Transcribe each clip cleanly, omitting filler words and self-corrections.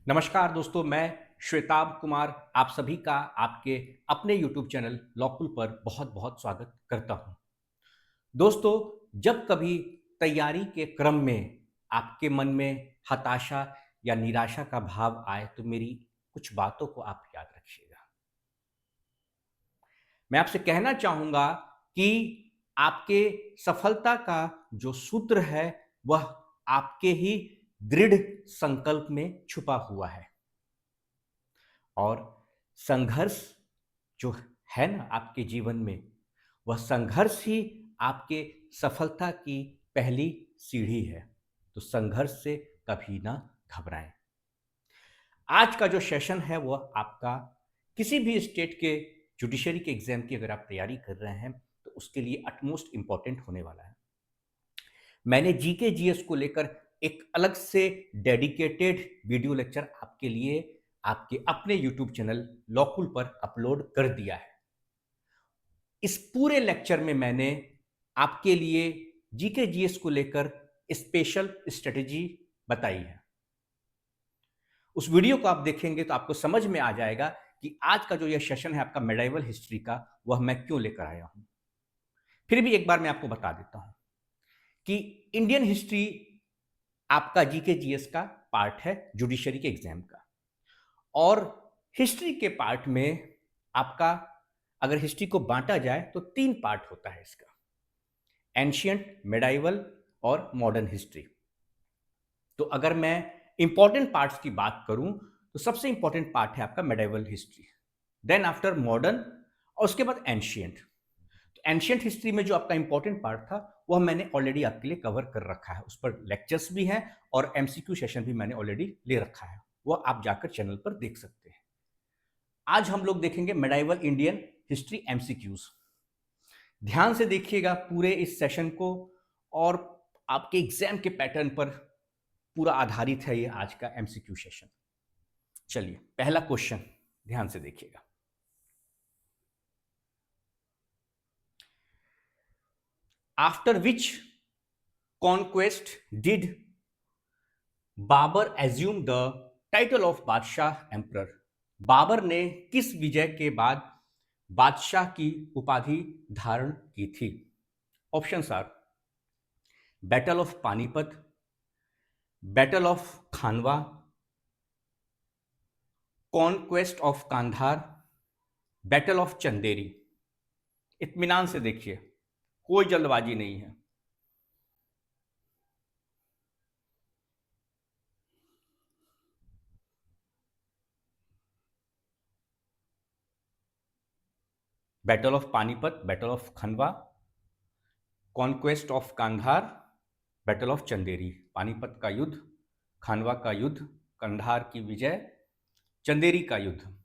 नमस्कार दोस्तों, मैं श्वेताब कुमार आप सभी का आपके अपने YouTube चैनल लॉकुल पर बहुत-बहुत स्वागत करता हूं। दोस्तों, जब कभी तैयारी के क्रम में आपके मन में हताशा या निराशा का भाव आए, तो मेरी कुछ बातों को आप याद रखिएगा। मैं आपसे कहना चाहूँगा कि आपके सफलता का जो सूत्र है, वह आपके ही दृढ़ संकल्प में छुपा हुआ है। और संघर्ष जो है ना आपके जीवन में, वह संघर्ष ही आपके सफलता की पहली सीढ़ी है। तो संघर्ष से कभी ना घबराएं। आज का जो सेशन है वह आपका किसी भी स्टेट के जुडिशरी के एग्जाम की अगर आप तैयारी कर रहे हैं, तो उसके लिए अटमोस्ट इम्पॉर्टेंट होने वाला है। मैंने जीके जीएस को लेकर एक अलग से डेडिकेटेड वीडियो लेक्चर आपके लिए आपके अपने यूट्यूब चैनल लॉकुल पर अपलोड कर दिया है। इस पूरे लेक्चर में मैंने आपके लिए जीके जीएस को लेकर स्पेशल स्ट्रेटेजी बताई है। उस वीडियो को आप देखेंगे तो आपको समझ में आ जाएगा कि आज का जो यह सेशन है आपका मेडाइवल हिस्ट्री का, वह मैं क्यों लेकर आया हूं। फिर भी एक बार मैं आपको बता देता हूं कि इंडियन हिस्ट्री आपका जीके जीएस का पार्ट है जुडिशरी के एग्जाम का। और हिस्ट्री के पार्ट में आपका, अगर हिस्ट्री को बांटा जाए तो तीन पार्ट होता है इसका: एंशियंट, मेडाइवल और मॉडर्न हिस्ट्री। तो अगर मैं इंपॉर्टेंट पार्ट्स की बात करूं, तो सबसे इंपॉर्टेंट पार्ट है आपका medieval history, then after modern, और उसके बाद एंशियंट। तो एंशियंट हिस्ट्री में जो आपका इंपॉर्टेंट पार्ट था, वह मैंने ऑलरेडी आपके लिए कवर कर रखा है। उस पर लेक्चर्स भी हैं और एमसीक्यू सेशन भी मैंने ऑलरेडी ले रखा है, वह आप जाकर चैनल पर देख सकते हैं। आज हम लोग देखेंगे मेडाइवल इंडियन हिस्ट्री एमसीक्यूज। ध्यान से देखिएगा पूरे इस सेशन को, और आपके एग्जाम के पैटर्न पर पूरा आधारित है ये आज का एमसीक्यू सेशन। चलिए, पहला क्वेश्चन ध्यान से देखिएगा। After which conquest did Babur assume the title of Badshah emperor? Babur ने किस विजय के बाद बादशाह की उपाधि धारण की थी? Options are: battle of Panipat, battle of Khanwa, conquest of Kandahar, battle of Chanderi. इत्मीनान से देखिए, कोई जल्दबाजी नहीं है। Battle of Panipat, battle of Khanwa, conquest of Kandahar, battle of Chanderi. Panipat का युद्ध, खानवा का युद्ध, कंधार की विजय, चंदेरी का युद्ध।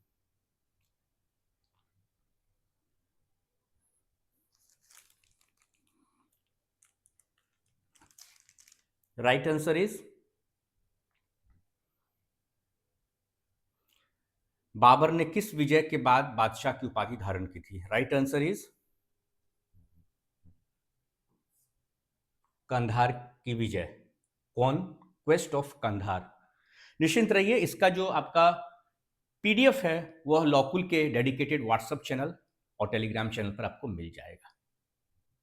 राइट आंसर इज बाबर ने किस विजय के बाद बादशाह की उपाधि धारण की थी? राइट आंसर इज कंधार की विजय, कॉन्क्वेस्ट ऑफ कंधार। निश्चिंत रहिए, इसका जो आपका पीडीएफ है वह लॉकुल के डेडिकेटेड व्हाट्सएप चैनल और टेलीग्राम चैनल पर आपको मिल जाएगा।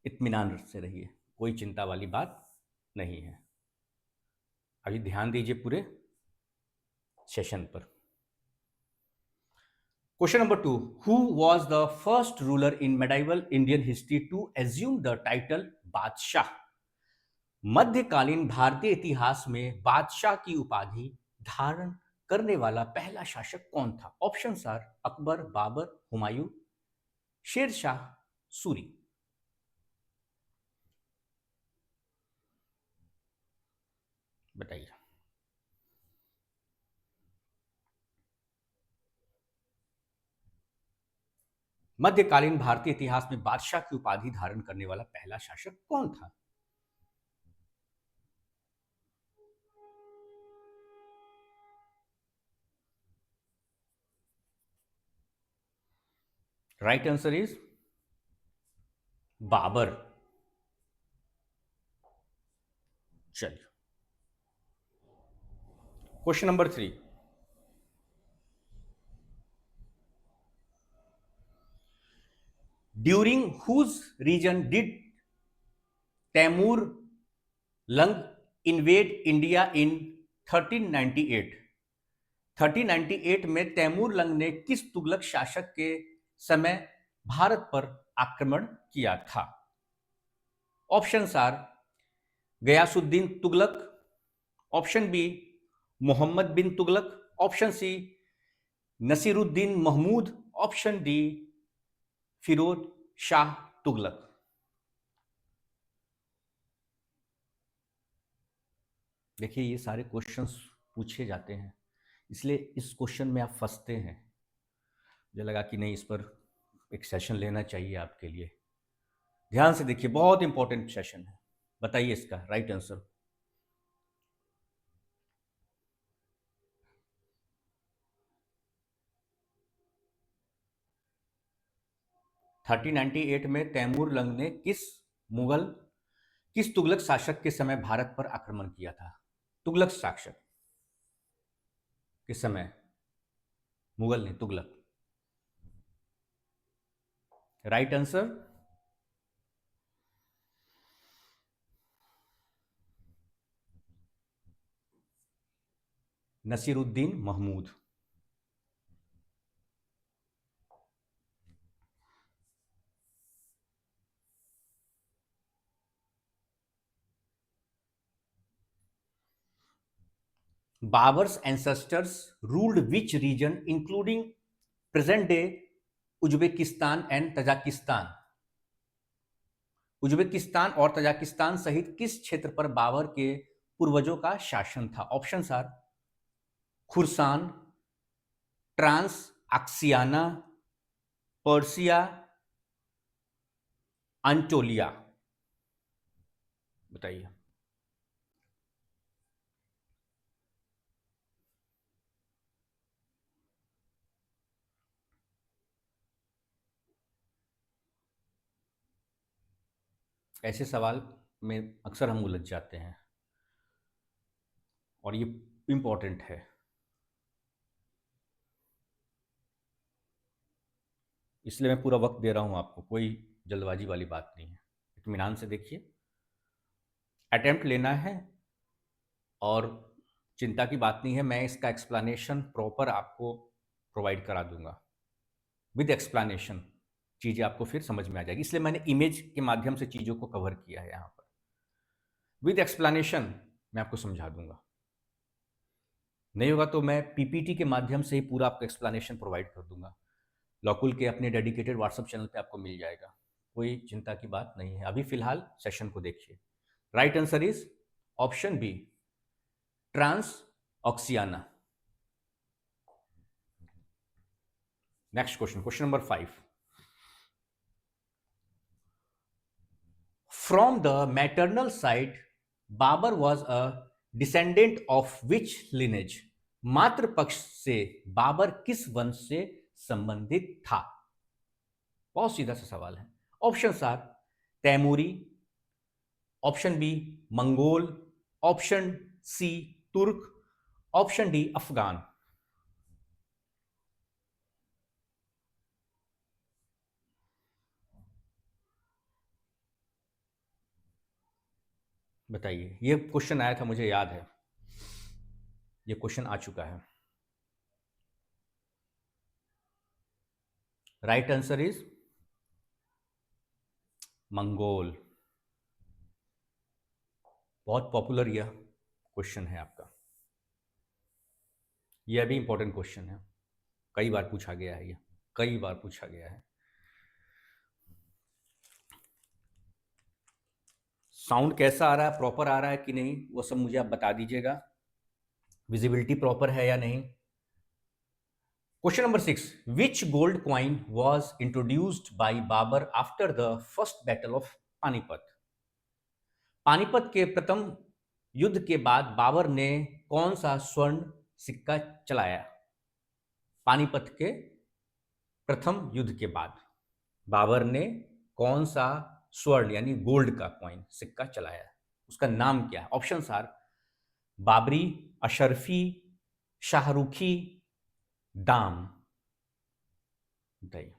इत्मीनान से रहिए, कोई चिंता वाली बात नहीं है। अभी ध्यान दीजिए पूरे सेशन पर। Question number 2: who was the first ruler in medieval Indian history to assume the title Badshah? मध्यकालीन भारतीय इतिहास में बादशाह की उपाधि धारण करने वाला पहला शासक कौन था? ऑप्शंस आर: अकबर, बाबर, हुमायूं, शेर शाह सूरी। बताइए। मध्यकालीन भारतीय इतिहास में बादशाह की उपाधि धारण करने वाला पहला शासक कौन था? Right answer is Babur. चलिए, question number 3: during whose reign did Timur Lang invade India in 1398? 1398 में तैमूर लंग ने किस तुगलक शासक के समय भारत पर आक्रमण किया था? Options are Ghiyasuddin Tughlaq, option B Mohammad bin Tughlaq, option C Nasiruddin Mahmud, option D Firoz Shah Tughlaq. देखिए ये सारे क्वेश्चंस पूछे जाते हैं, इसलिए इस क्वेश्चन में आप फंसते हैं। मुझे लगा कि नहीं, इस पर एक सेशन लेना चाहिए आपके लिए। ध्यान से देखिए, बहुत इंपॉर्टेंट सेशन है। बताइए इसका राइट आंसर। थर्टीन 98 में तैमूर लंग ने किस तुगलक शासक के समय भारत पर आक्रमण किया था? तुगलक शासक के समय, मुगल ने, Tughlaq. Right answer Nasiruddin Mahmud. Babur's ancestors ruled which region including present day Uzbekistan and Tajikistan? Uzbekistan और तजाकिस्तान सहित किस क्षेत्र पर बाबर के पूर्वजों का शासन था? Options are Khurasan, Transoxiana, Persia, Anatolia. बताइए। ऐसे सवाल में अक्सर हम उलझ जाते हैं और ये इंपॉर्टेंट है। इसलिए मैं पूरा वक्त दे रहा हूं आपको, कोई जल्दबाजी वाली बात नहीं है। इत्मीनान से देखिए, अटेम्प्ट लेना है और चिंता की बात नहीं है। मैं इसका एक्सप्लेनेशन प्रॉपर आपको प्रोवाइड करा दूंगा विद एक्सप्लेनेशन। चीज़ें आपको फिर समझ में आ जाएगी, इसलिए मैंने इमेज के माध्यम से चीज़ों को कवर किया है। यहाँ पर विद एक्सप्लेनेशन मैं आपको समझा दूंगा। नहीं होगा तो मैं पीपीटी के माध्यम से ही पूरा आपको एक्सप्लेनेशन प्रोवाइड कर दूंगा। लॉकुल के अपने डेडिकेटेड व्हाट्सएप चैनल पे आपको मिल जाएगा, कोई चिंता की बात नहीं है। अभी फिलहाल सेशन को देखिए। Right answer is option B, Transoxiana. Next question, question number 5। From the maternal side Babur was a descendant of which lineage? मातृ पक्ष से बाबर किस वंश से संबंधित था? बहुत सीधा सा सवाल है। Option are Timuri, option B Mongol, option C Turk, option D Afghan. बताइए। ये क्वेश्चन आया था, मुझे याद है, ये क्वेश्चन आ चुका है। Right answer is Mongol. बहुत पॉपुलर यह क्वेश्चन है आपका। यह भी इंपॉर्टेंट क्वेश्चन है, कई बार पूछा गया है, यह कई बार पूछा गया है। साउंड कैसा आ रहा है, प्रॉपर आ रहा है कि नहीं, वो सब मुझे आप बता दीजिएगा। विजिबिलिटी प्रॉपर है या नहीं। Question number 6। Which gold coin was introduced by Babur after the first battle of Panipat? Panipat के प्रथम युद्ध के बाद बाबर ने कौन सा स्वर्ण सिक्का चलाया? पानीपत के प्रथम युद्ध के बाद बाबर ने कौन सा स्वर्ण यानी गोल्ड का कॉइन सिक्का चलाया? उसका नाम क्या है? ऑप्शंस आर बाबरी, अशरफी, शाहरुखी, दाम। बताइए।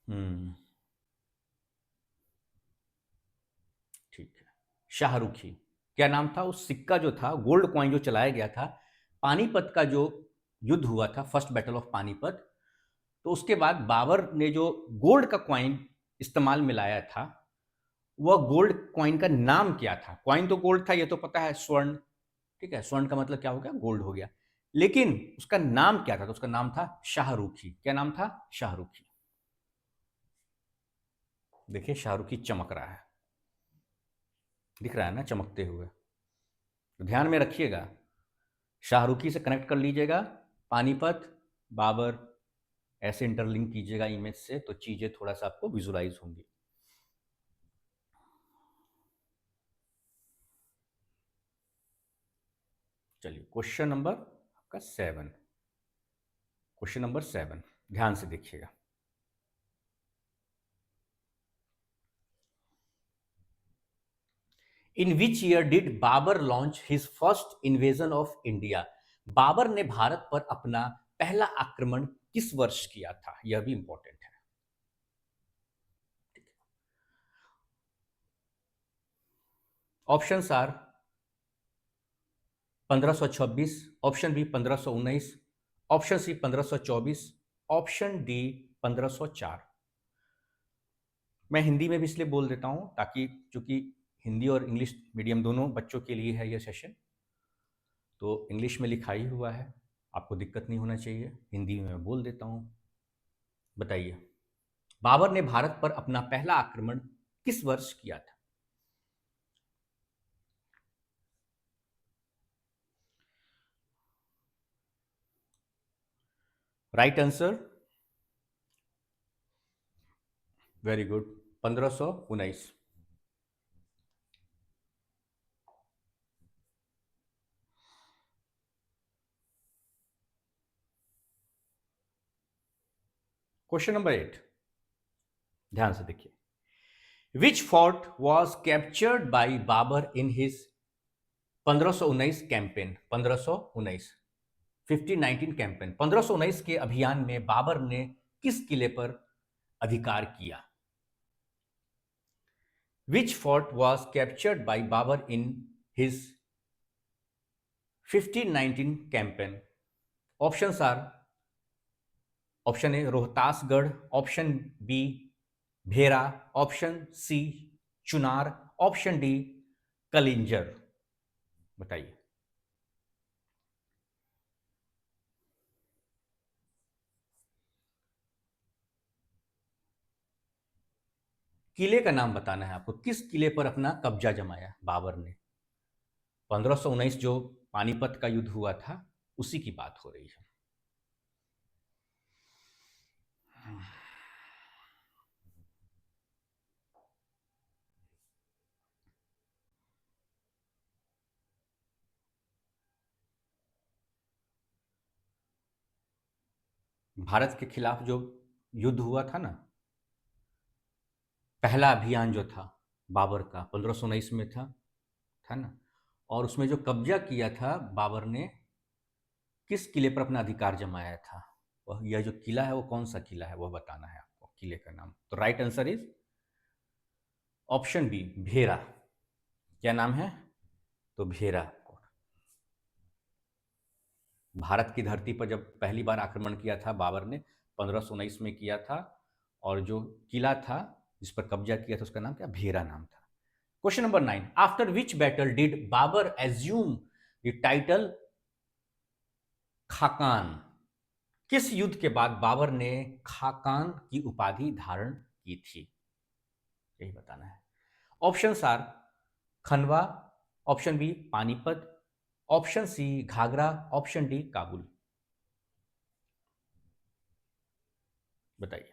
हम्म। ठीक है। शाहरुखी, क्या नाम था उस सिक्का जो था, गोल्ड कॉइन जो चलाया गया था पानीपत का जो युद्ध हुआ था, फर्स्ट बैटल ऑफ पानीपत, तो उसके बाद बाबर ने जो गोल्ड का कॉइन इस्तेमाल में लाया था, वह गोल्ड कॉइन का नाम क्या था? कॉइन तो गोल्ड था, ये तो पता है, स्वर्ण। ठीक है, स्वर्ण का मतलब क्या हो गया? गोल्ड हो गया। लेकिन उसका नाम क्या था? तो उसका नाम था शाहरुखी। क्या नाम था? शाहरुखी। देखिए शाहरुखी चमक रहा है, दिख रहा है ना चमकते हुए। तो ध्यान में रखिएगा, शाहरुखी से कनेक्ट कर लीजिएगा, पानीपत, बाबर, ऐसे इंटरलिंक कीजिएगा इमेज से, तो चीजें थोड़ा सा आपको विजुलाइज होंगी। चलिए क्वेश्चन नंबर आपका 7। क्वेश्चन नंबर 7, ध्यान से देखिएगा। In which year did Babur launch his first invasion of India? Babur ने भारत पर अपना पहला आक्रमण किस वर्ष किया था? यह भी इंपॉर्टेंट है। Option are 1526, option B 1519, option C 1524, option D 1504। मैं हिंदी में भी इसलिए बोल देता हूं ताकि, चूंकि हिंदी और इंग्लिश मीडियम दोनों बच्चों के लिए है यह सेशन, तो इंग्लिश में लिखा ही हुआ है, आपको दिक्कत नहीं होना चाहिए, हिंदी में मैं बोल देता हूं। बताइए, बाबर ने भारत पर अपना पहला आक्रमण किस वर्ष किया था? Right answer, very good, 1519। Question number 8, ध्यान से देखिए। Which fort was captured by Babur in his 1519 campaign? 1519, 1519 campaign, 1519 के अभियान में बाबर ने किस किले पर अधिकार किया? Which fort was captured by Babur in his 1519 campaign? Option are, option A Rohtasgarh, option B Bhera, option C Chunar, option D Kalinjar. बताइए। किले का नाम बताना है आपको, किस किले पर अपना कब्जा जमाया बाबर ने? 1519 जो पानीपत का युद्ध हुआ था, उसी की बात हो रही है। भारत के खिलाफ जो युद्ध हुआ था ना, पहला अभियान जो था बाबर का, 1519 में था ना, और उसमें जो कब्जा किया था बाबर ने, किस किले पर अपना अधिकार जमाया था, वह यह जो किला है वो कौन सा किला है, वह बताना है आपको, किले का नाम। तो right answer is option B Bhera. क्या नाम है? तो भेरा। भारत की धरती पर जब पहली बार आक्रमण किया था बाबर ने, 1519 में किया था, और जो किला था जिस पर कब्जा किया था उसका नाम क्या? भेरा नाम था। Question number 9, after which battle did Babur assume the title Khaqan? किस युद्ध के बाद बाबर ने खाकान की उपाधि धारण की थी? यही बताना है। Option are Khanwa, option B Panipat, option C Ghaghra, option D Kabul. बताइए।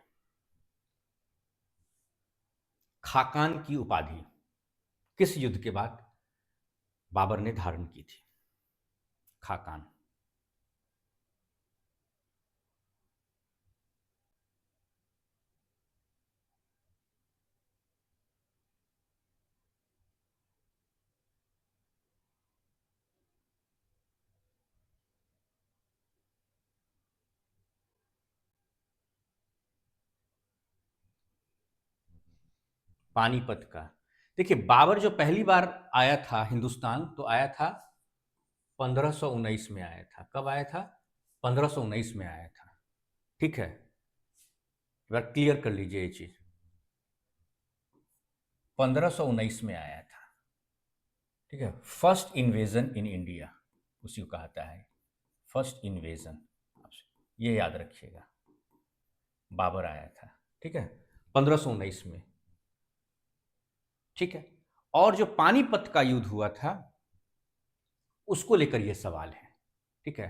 खाकान की उपाधि किस युद्ध के बाद बाबर ने धारण की थी? खाकान। पानीपत का। देखिए, बाबर जो पहली बार आया था हिंदुस्तान, तो आया था 1519 में आया था। कब आया था? 1519 में आया था। ठीक है, एक बार क्लियर कर लीजिए ये चीज। 1519 में आया था। ठीक है, फर्स्ट इन्वेजन इन इंडिया उसी को कहता है, फर्स्ट इन्वेजन। ये याद रखिएगा, बाबर आया था। ठीक है, 1519 में। ठीक है, और जो पानीपत का युद्ध हुआ था उसको लेकर यह सवाल है। ठीक है,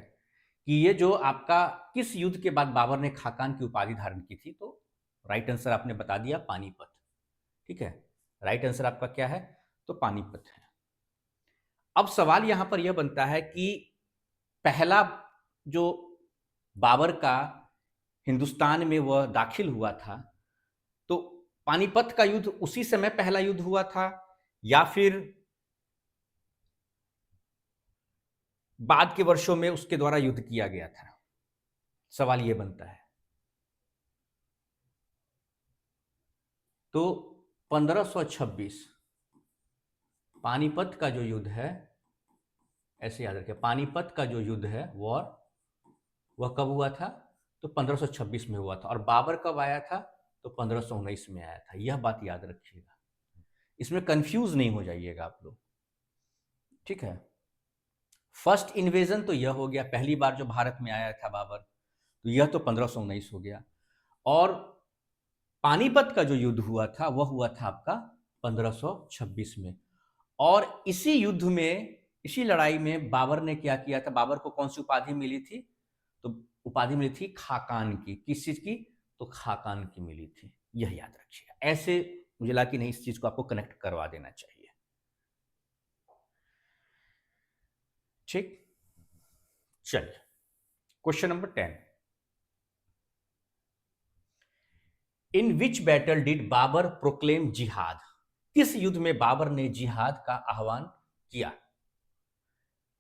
कि ये जो आपका किस युद्ध के बाद बाबर ने खाकान की उपाधि धारण की थी, तो राइट आंसर आपने बता दिया, पानीपत। ठीक है, राइट आंसर आपका क्या है? तो पानीपत है। अब सवाल यहां पर यह बनता है कि पहला जो बाबर का हिंदुस्तान में वह दाखिल हुआ था, तो पानीपत का युद्ध उसी समय पहला युद्ध हुआ था, या फिर बाद के वर्षों में उसके द्वारा युद्ध किया गया था? सवाल यह बनता है। तो 1526 पानीपत का जो युद्ध है, ऐसे याद रखिए, पानीपत का जो युद्ध है वॉर, वह कब हुआ था? तो 1526 में हुआ था। और बाबर कब आया था? तो 1519 में आया था। यह बात याद रखिएगा, इसमें कंफ्यूज नहीं हो जाइएगा आप लोग। ठीक है, फर्स्ट इन्वेजन तो यह हो गया, पहली बार जो भारत में आया था बाबर, तो यह तो 1519 हो गया। और पानीपत का जो युद्ध हुआ था वह हुआ था आपका 1526 में। और इसी युद्ध में, इसी लड़ाई में बाबर ने क्या किया था? बाबर को कौन सी उपाधि मिली थी? तो उपाधि मिली थी खाकान की। किस चीज की? तो खाकान की मिली थी। यह याद रखिएगा, ऐसे मुझे लगा कि नहीं, इस चीज को आपको कनेक्ट करवा देना चाहिए। ठीक, चलिए question number 10। In which battle did Babur proclaim jihad? किस युद्ध में बाबर ने जिहाद का आह्वान किया?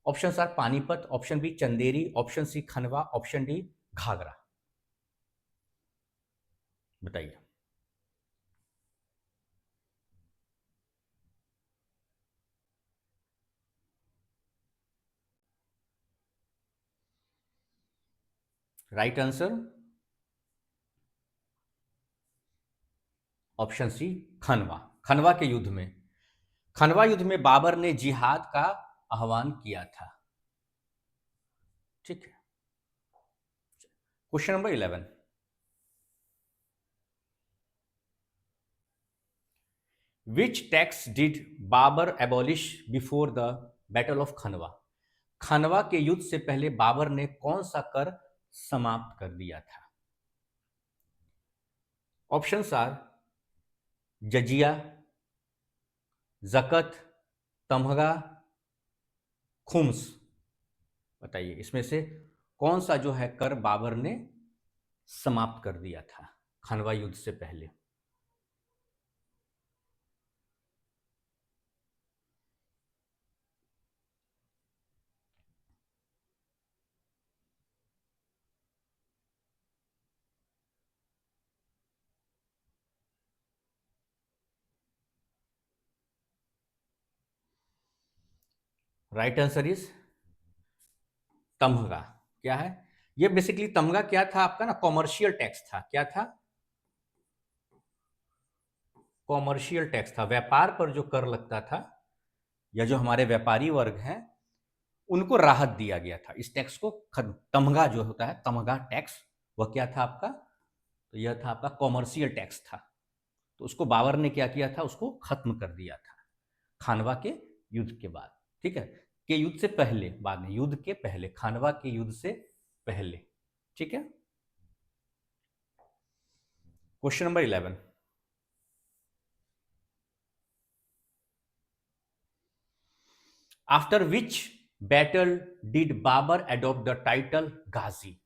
Option are Panipat, option B Chanderi, option C Khanwa, option D Ghaghra. बताइए। Right answer option C Khanwa. Khanwa के युद्ध में, खनवा युद्ध में बाबर ने जिहाद का आह्वान किया था। ठीक है, question number 11। Which tax did Babur abolish before the battle of Khanwa? Khanwa के युद्ध से पहले बाबर ने कौन सा कर समाप्त कर दिया था? ऑप्शन आर जजिया, जकत, तमगा, खुम्स। बताइए, इसमें से कौन सा जो है कर बाबर ने समाप्त कर दिया था खनवा युद्ध से पहले? राइट आंसर इज तमगा। क्या है ये? बेसिकली तमगा क्या था आपका ना, कॉमर्शियल टैक्स था। क्या था? कॉमर्शियल टैक्स था, व्यापार पर जो कर लगता था, या जो हमारे व्यापारी वर्ग हैं उनको राहत दिया गया था। इस टैक्स को तमगा जो होता है, तमगा टैक्स, वह क्या था आपका? तो यह था आपका कॉमर्शियल टैक्स था। तो उसको बाबर ने क्या किया था? उसको खत्म कर दिया था खानवा के युद्ध के बाद। ठीक है, के युद्ध से पहले, बाद में, युद्ध के पहले, खानवा के युद्ध से पहले। ठीक है, question number 11। After which battle did Babur adopt the title Ghazi?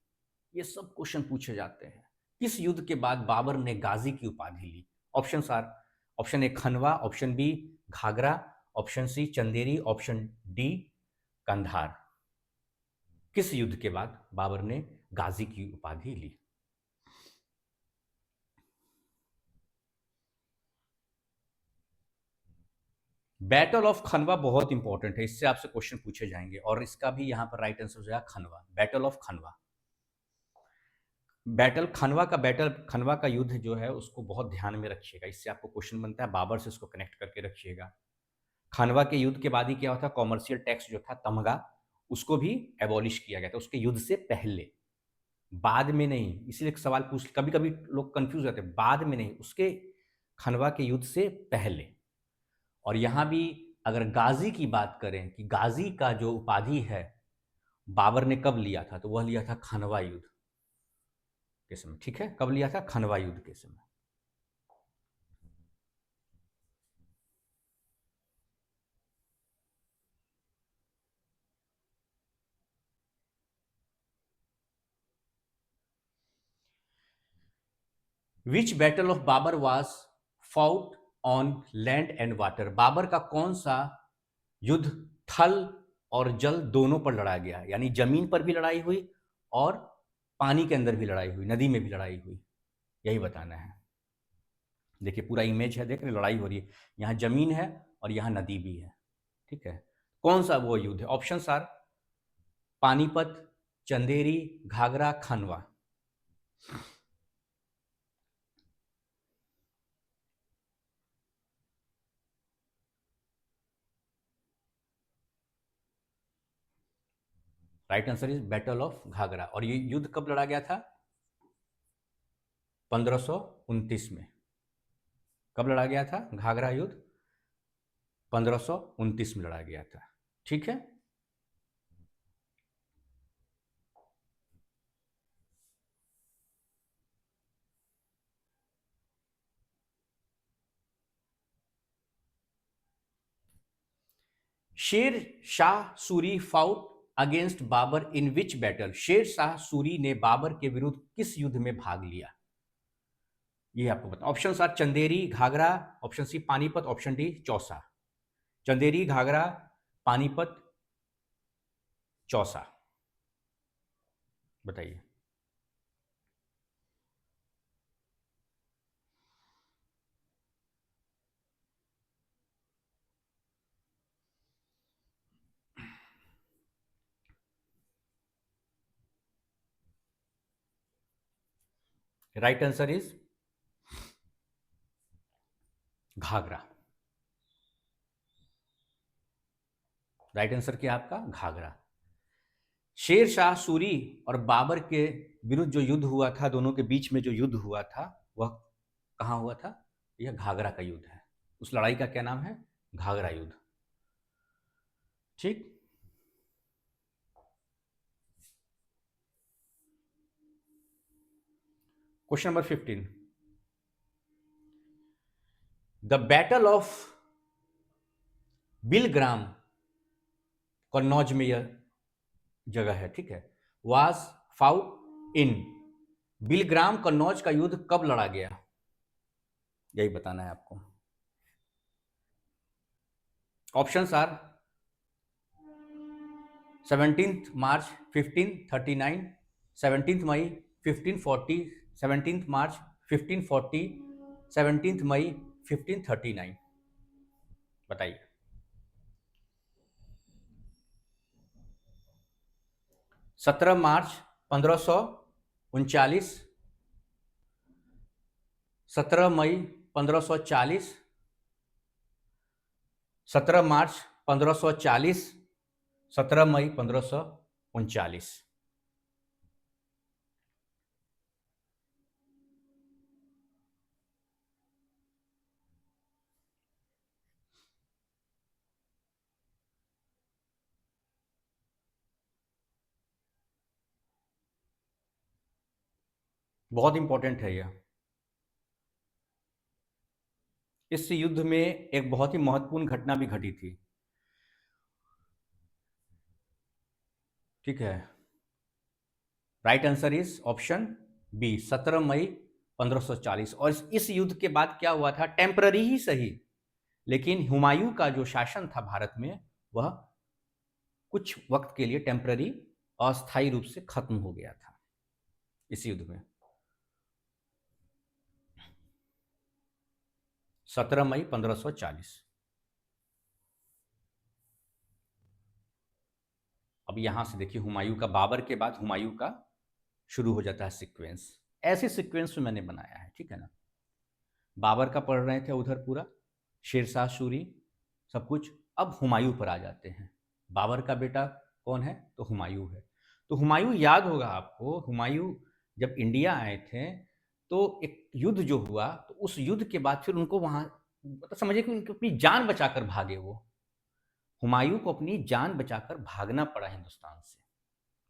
ये सब क्वेश्चन पूछे जाते हैं। किस युद्ध के बाद बाबर ने गाजी की उपाधि ली? Option are, option A Khanwa, option B Ghaghra, option C Chanderi, option D Kandahar. किस युद्ध के बाद बाबर ने गाजी की उपाधि ली? बैटल ऑफ खनवा बहुत इंपॉर्टेंट है, इससे आपसे क्वेश्चन पूछे जाएंगे और इसका भी यहाँ पर राइट आंसर हो जाएगा खनवा, बैटल ऑफ खनवा। बैटल खनवा का युद्ध जो है उसको बहुत ध्यान में रखिएगा, इससे आपको क्वेश्चन बनता है, बाबर से उसको कनेक्ट करके रखिएगा। खनवा के युद्ध के बाद ही क्या होता, कॉमर्शियल टैक्स जो था तमगा, उसको भी एबॉलिश किया गया था, उसके युद्ध से पहले, बाद में नहीं। इसलिए एक सवाल पूछ, कभी कभी लोग कंफ्यूज रहते हैं, बाद में नहीं, उसके खनवा के युद्ध से पहले। और यहां भी अगर गाजी की बात करें कि गाजी का जो उपाधि है बाबर ने कब लिया था, तो वह लिया था खनवा युद्ध के समय। ठीक है, कब लिया था, खनवा युद्ध के समय। Which battle of Babur was fought on land and water, Babur का कौन सा युद्ध थल और जल दोनों पर लड़ा गया, यानी जमीन पर भी लड़ाई हुई और पानी के अंदर भी लड़ाई हुई, नदी में भी लड़ाई हुई, यही बताना है। देखिए पूरा इमेज है, देख रहे, लड़ाई हो रही है, यहाँ जमीन है और यहाँ नदी भी है। ठीक है, कौन सा वो युद्ध है, option are Panipat, Chanderi, Ghaghra, Khanwa. Right answer is battle of Ghaghra. और ये युद्ध कब लड़ा गया था, 1529 में। कब लड़ा गया था घाघरा युद्ध, 1529 में लड़ा गया था। ठीक है, Sher Shah Suri fought against Babur in which battle, Sher Shah Suri ने बाबर के विरुद्ध किस युद्ध में भाग लिया, ये आपको बता। Option are Chanderi, Ghaghra, option C Panipat, option D Chausa. Chanderi, Ghaghra, Panipat, Chausa, बताइए। Right answer is Ghaghra. Right answer क्या आपका, घाघरा। शेर शाह सूरी और बाबर के विरुद्ध जो युद्ध हुआ था, दोनों के बीच में जो युद्ध हुआ था, वह कहां हुआ था, यह घाघरा का युद्ध है। उस लड़ाई का क्या नाम है, घाघरा युद्ध। ठीक, question number 15, the battle of Bilgram, Kannauj में यह जगह है, ठीक है, वाज फाउट इन, बिलग्राम कन्नौज का युद्ध कब लड़ा गया, यही बताना है आपको। ऑप्शंस आर 17 मार्च 1539, 17 मई 1540, 17 मार्च 1540, 17 मई 1539, बताइए। 17 मार्च 1539, 17 मई 1540, 17 मार्च 1540, 17 मई 1539। बहुत इंपॉर्टेंट है यह। इस युद्ध में एक बहुत ही महत्वपूर्ण घटना भी घटी थी। ठीक है, right answer is option B, 17 मई 1540। और इस युद्ध के बाद क्या हुआ था, टेम्पररी ही सही, लेकिन हुमायूं का जो शासन था भारत में, वह कुछ वक्त के लिए टेम्पररी, अस्थायी रूप से खत्म हो गया था इस युद्ध में। 17 मई 1540। अब यहां से देखिए हुमायूं का, बाबर के बाद हुमायूं का शुरू हो जाता है सीक्वेंस। ऐसे सीक्वेंस में मैंने बनाया है, ठीक है ना। बाबर का पढ़ रहे थे उधर पूरा, शेरशाह सूरी, सब कुछ। अब हुमायूं पर आ जाते हैं। बाबर का बेटा कौन है? तो हुमायूं है। तो हुमायूं याद होगा आपको, हुमायूं जब इंडिया आए थे तो एक युद्ध जो हुआ, तो उस युद्ध के बाद फिर उनको वहां, मतलब समझिए कि उनको अपनी जान बचाकर भागे वो। हुमायूं को अपनी जान बचाकर भागना पड़ा हिंदुस्तान से।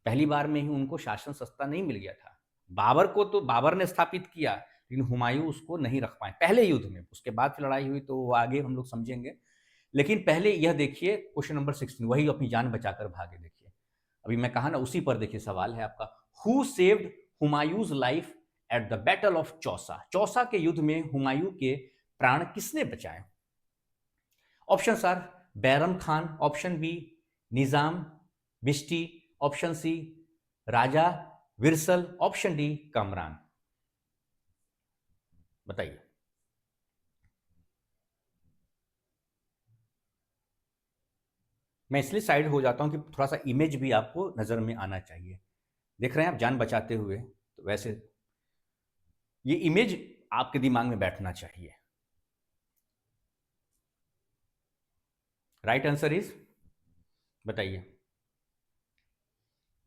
पहली बार में ही उनको शासन सत्ता नहीं मिल गया था। बाबर को तो बाबर ने स्थापित किया, लेकिन हुमायूं उसको नहीं रख पाए पहले युद्ध में। उसके बाद फिर लड़ाई हुई तो वो आगे हम लोग समझेंगे। लेकिन पहले यह देखिए क्वेश्चन नंबर 16, वही अपनी जान बचाकर भागे। देखिए अभी मैं कहा ना, उसी पर देखिए सवाल है आपका। Who saved Humayun's life at the battle of Chausa? Chausa के युद्ध में हुमायूं के प्राण किसने बचाए? Option are Bairam Khan, option B Nizam Bishti, option C Raja Virsal, option D Kamran. बताइए। मैं इसलिए साइड हो जाता हूं कि थोड़ा सा इमेज भी आपको नजर में आना चाहिए। देख रहे हैं आप जान बचाते हुए, तो वैसे ये इमेज आपके दिमाग में बैठना चाहिए। राइट आंसर इज, बताइए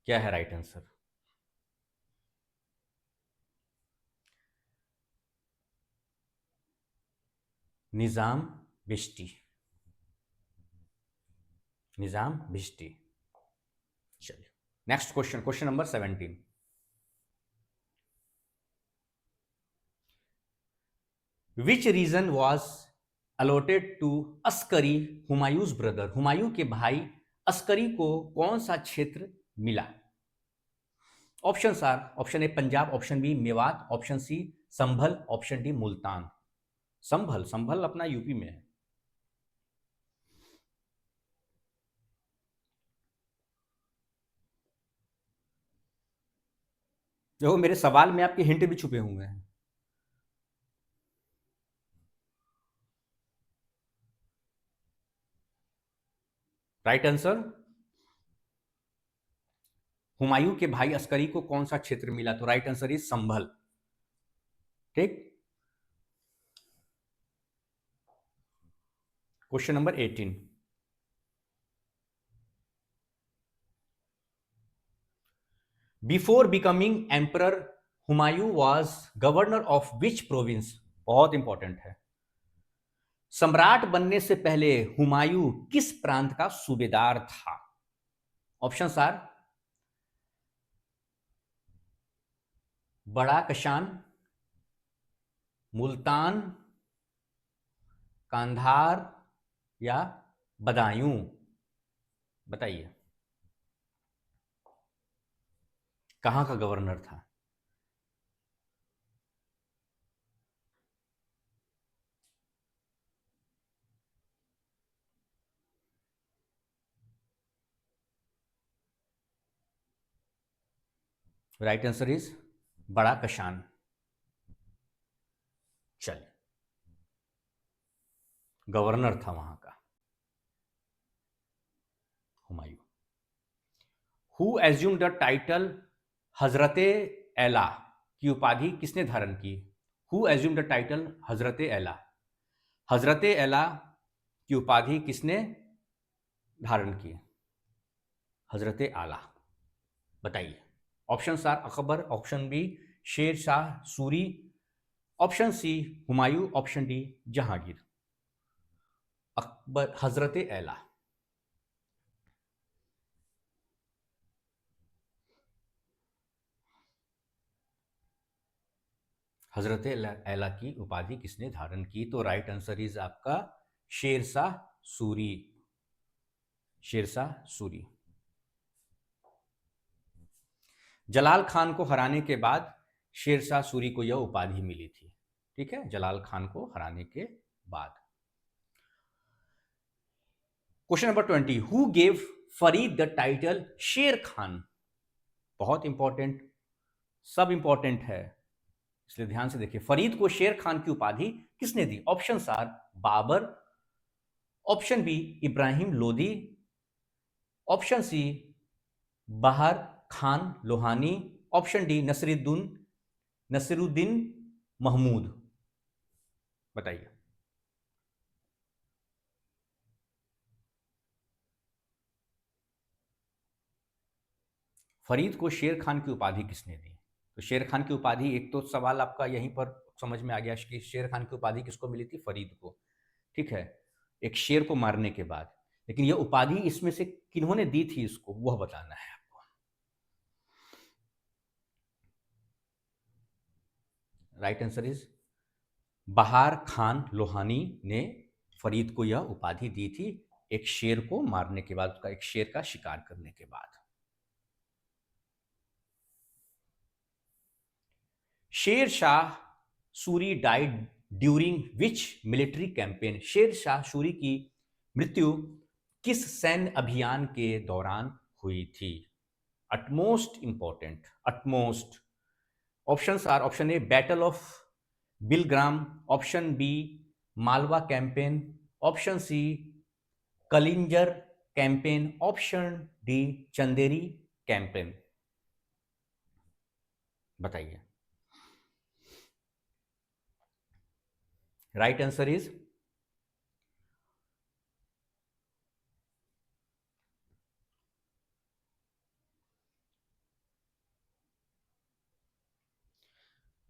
क्या है राइट आंसर? निजाम बिश्ती, निजाम बिश्ती। चलिए next question, question number 17। Which region was allotted to Askari Humayun's brother? Humayun के भाई अस्करी को कौन सा क्षेत्र मिला? Option are, option A Punjab, option B Mewat, option C Sambhal, option D Multan. Sambhal, Sambhal अपना यूपी में है। देखो मेरे सवाल में आपके हिंट भी छुपे हुए हैं। राइट आंसर, हुमायूं के भाई अस्करी को कौन सा क्षेत्र मिला? तो राइट आंसर इज संभल। ठीक। Question number 18। Before becoming emperor Humayun was governor of which province? बहुत इंपॉर्टेंट है। सम्राट बनने से पहले हुमायूं किस प्रांत का सूबेदार था? ऑप्शन आर बड़ा कशान, मुल्तान, कांधार या बदायूं। बताइए कहां का गवर्नर था? राइट आंसर इज बड़ा कशान। चलिए, गवर्नर था वहां का Humayun. Who assume the title हजरत एला की उपाधि किसने धारण की? हु एज्यूम द टाइटल हजरत एला? हजरत एला की उपाधि किसने धारण की? हजरत आला। बताइए। Option are Akbar, option B Sher Shah Suri, option C Humayun, option D Jahangir. Akbar, Hazrat Ala. हजरत एला की उपाधि किसने धारण की? तो राइट आंसर इज आपका शेरशाह सूरी। शेरशाह सूरी। जलाल खान को हराने के बाद शेरशाह सूरी को यह उपाधि मिली थी। ठीक है, जलाल खान को हराने के बाद। Question number 20। Who gave Farid the title शेर खान? बहुत इंपॉर्टेंट, सब इंपॉर्टेंट है, इसलिए ध्यान से देखिए। फरीद को शेर खान की उपाधि किसने दी? Option are Babur, option B Ibrahim Lodi, option C Bahar Khan Lohani, option D Nasiruddin Mahmud. बताइए। फरीद को शेर खान की उपाधि किसने दी? तो शेर खान की उपाधि, एक तो सवाल आपका यहीं पर समझ में आ गया कि शेर खान की उपाधि किसको मिली थी? फरीद को। ठीक है, एक शेर को मारने के बाद। लेकिन यह उपाधि इसमें से किन्होंने दी थी इसको, वह बताना है आपको। राइट आंसर इज बहार खान लोहानी ने फरीद को यह उपाधि दी थी, एक शेर को मारने के बाद, उसका एक शेर का शिकार करने के बाद। शेर Shah Suri died during which military campaign? शेर शाह सूरी की मृत्यु किस सैन्य अभियान के दौरान हुई थी? Utmost important, utmost. Options are, option A battle of Bilgram, option B Malwa campaign, option C Kalinjar campaign, option D Chanderi campaign. बताइए। राइट आंसर इज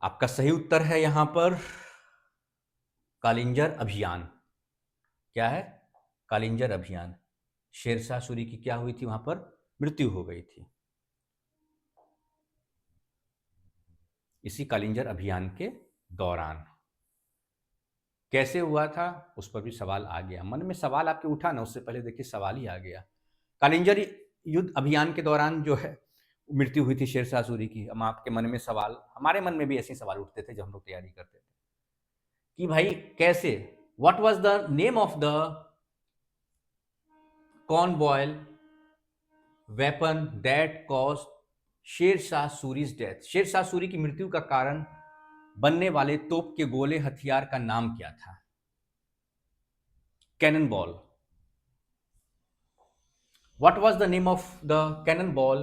आपका सही उत्तर है यहां पर कालिंजर अभियान। क्या है? कालिंजर अभियान। शेरशाह सूरी की क्या हुई थी? वहां पर मृत्यु हो गई थी इसी कालिंजर अभियान के दौरान। कैसे हुआ था उस पर भी सवाल आ गया, मन में सवाल आपके उठा ना, उससे पहले देखिए सवाल ही आ गया। कालिंजर युद्ध अभियान के दौरान जो है मृत्यु हुई थी शेरशाह सूरी की। हम आपके मन में सवाल, हमारे मन में भी ऐसे सवाल उठते थे जब हम लोग तैयारी करते थे कि भाई कैसे, what was the name of the convoy weapon that cause Shershah Suri's death? Shershah Suri की मृत्यु का कारण बनने वाले तोप के गोले हथियार का नाम क्या था? Cannon ball. What was the name of the cannon ball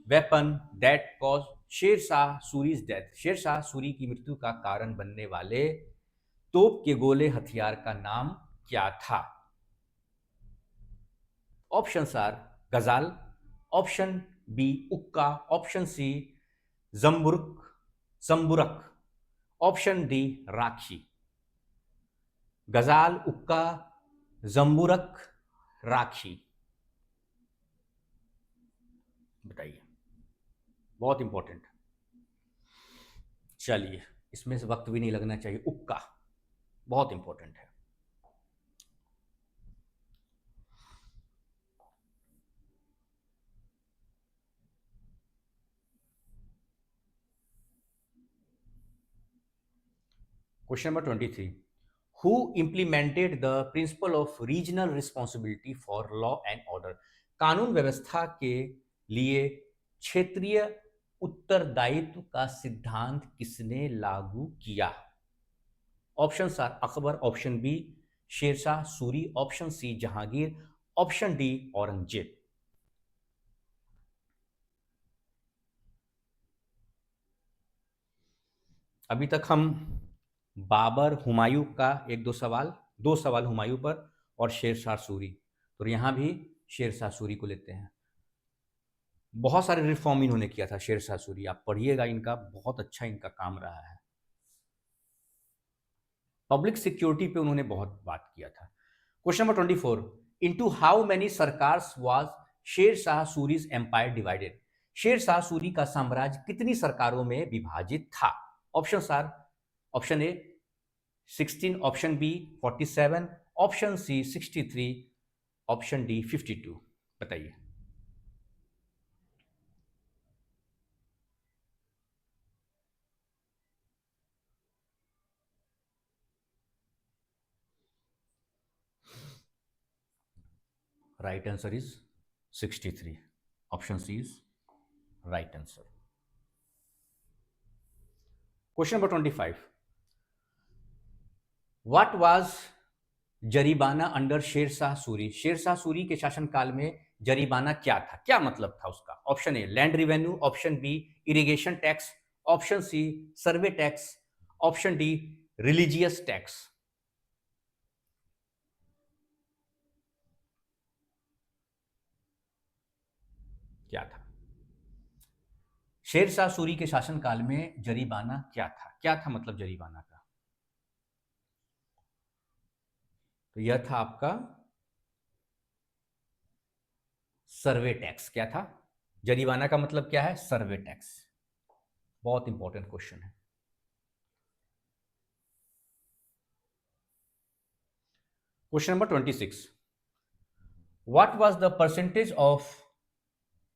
weapon that cause Shershah Suri's death? Shershah Suri की मृत्यु का कारण बनने वाले तोप के गोले हथियार का नाम क्या था? ऑप्शन आर गजाल, ऑप्शन बी उक्का, ऑप्शन सी जम्बुरक जम्बुरक, ऑप्शन डी राखी। गजाल, उक्का, जम्बुरक, राखी। बताइए, बहुत इंपॉर्टेंट। चलिए, इसमें से वक्त भी नहीं लगना चाहिए। उक्का बहुत इंपॉर्टेंट है। Question number 23, who implemented the principle of regional responsibility for law and order? कानून व्यवस्था के लिए क्षेत्रीय उत्तरदायित्व का सिद्धांत किसने लागू किया? Option are Akbar, option B Shershah Suri, option C Jahangir, option D Aurangzeb. अभी तक हम बाबर हुमायूं का एक दो सवाल हुमायूं पर और शेरशाह सूरी, तो यहां भी शेरशाह सूरी को लेते हैं। बहुत सारे रिफॉर्म इन्होंने किया था शेरशाह सूरी, आप पढ़िएगा, इनका बहुत अच्छा इनका काम रहा है। पब्लिक सिक्योरिटी पे उन्होंने बहुत बात किया था। Question number 24, into how many sarkars was Sher Shah Suri's empire divided? शेर शाह सूरी का साम्राज्य कितनी सरकारों में विभाजित था? Option are, option A 16, option B 47, option C 63, option D 52। बताइए। Right answer is 63, option C is right answer. Question number 25, what was jaribana under Sher Shah Suri, Sher Shah Suri के शासनकाल में जरीबाना क्या था, क्या मतलब था उसका? Option A land revenue, option B irrigation tax, option C survey tax, option D religious tax. क्या था? शेरशाह सूरी के शासनकाल में जरीबाना क्या था, क्या था मतलब जरीबाना का? तो यह था आपका सर्वे टैक्स। क्या था? जरीमाना का मतलब क्या है? Survey tax. बहुत इंपॉर्टेंट क्वेश्चन है। Question number 26, what was the percentage of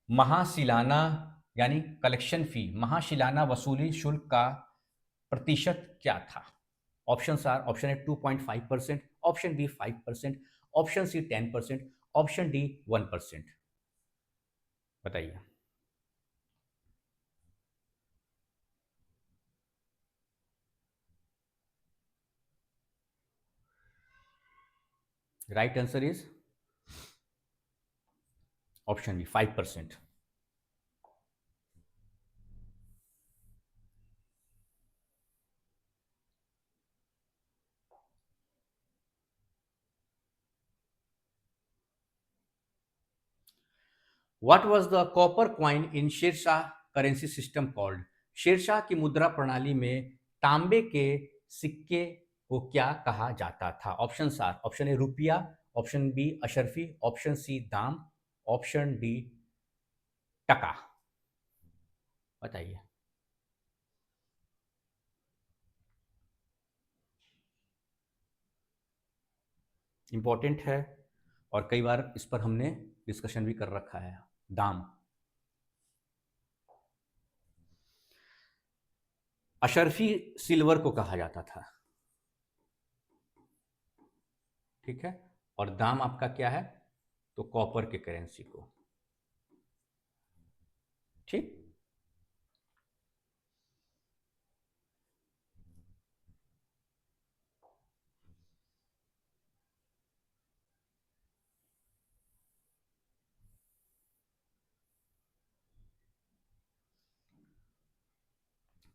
mahasilana यानी कलेक्शन फी, महाशिलाना वसूली शुल्क का प्रतिशत क्या था? Option are, option A 2.5%, option B 5%, option C 10%, option D 1%। बताइए। Right answer is option B 5%। What was the copper coin in Shershah currency system called? Shershah की मुद्रा प्रणाली में तांबे के सिक्के को क्या कहा जाता था? Option are, option A rupiya, option B Ashrafi, option C dam, option D टका। बताइए। इंपॉर्टेंट है और कई बार इस पर हमने डिस्कशन भी कर रखा है। दाम। अशरफी सिल्वर को कहा जाता था, ठीक है, और दाम आपका क्या है? तो कॉपर के करेंसी को। ठीक।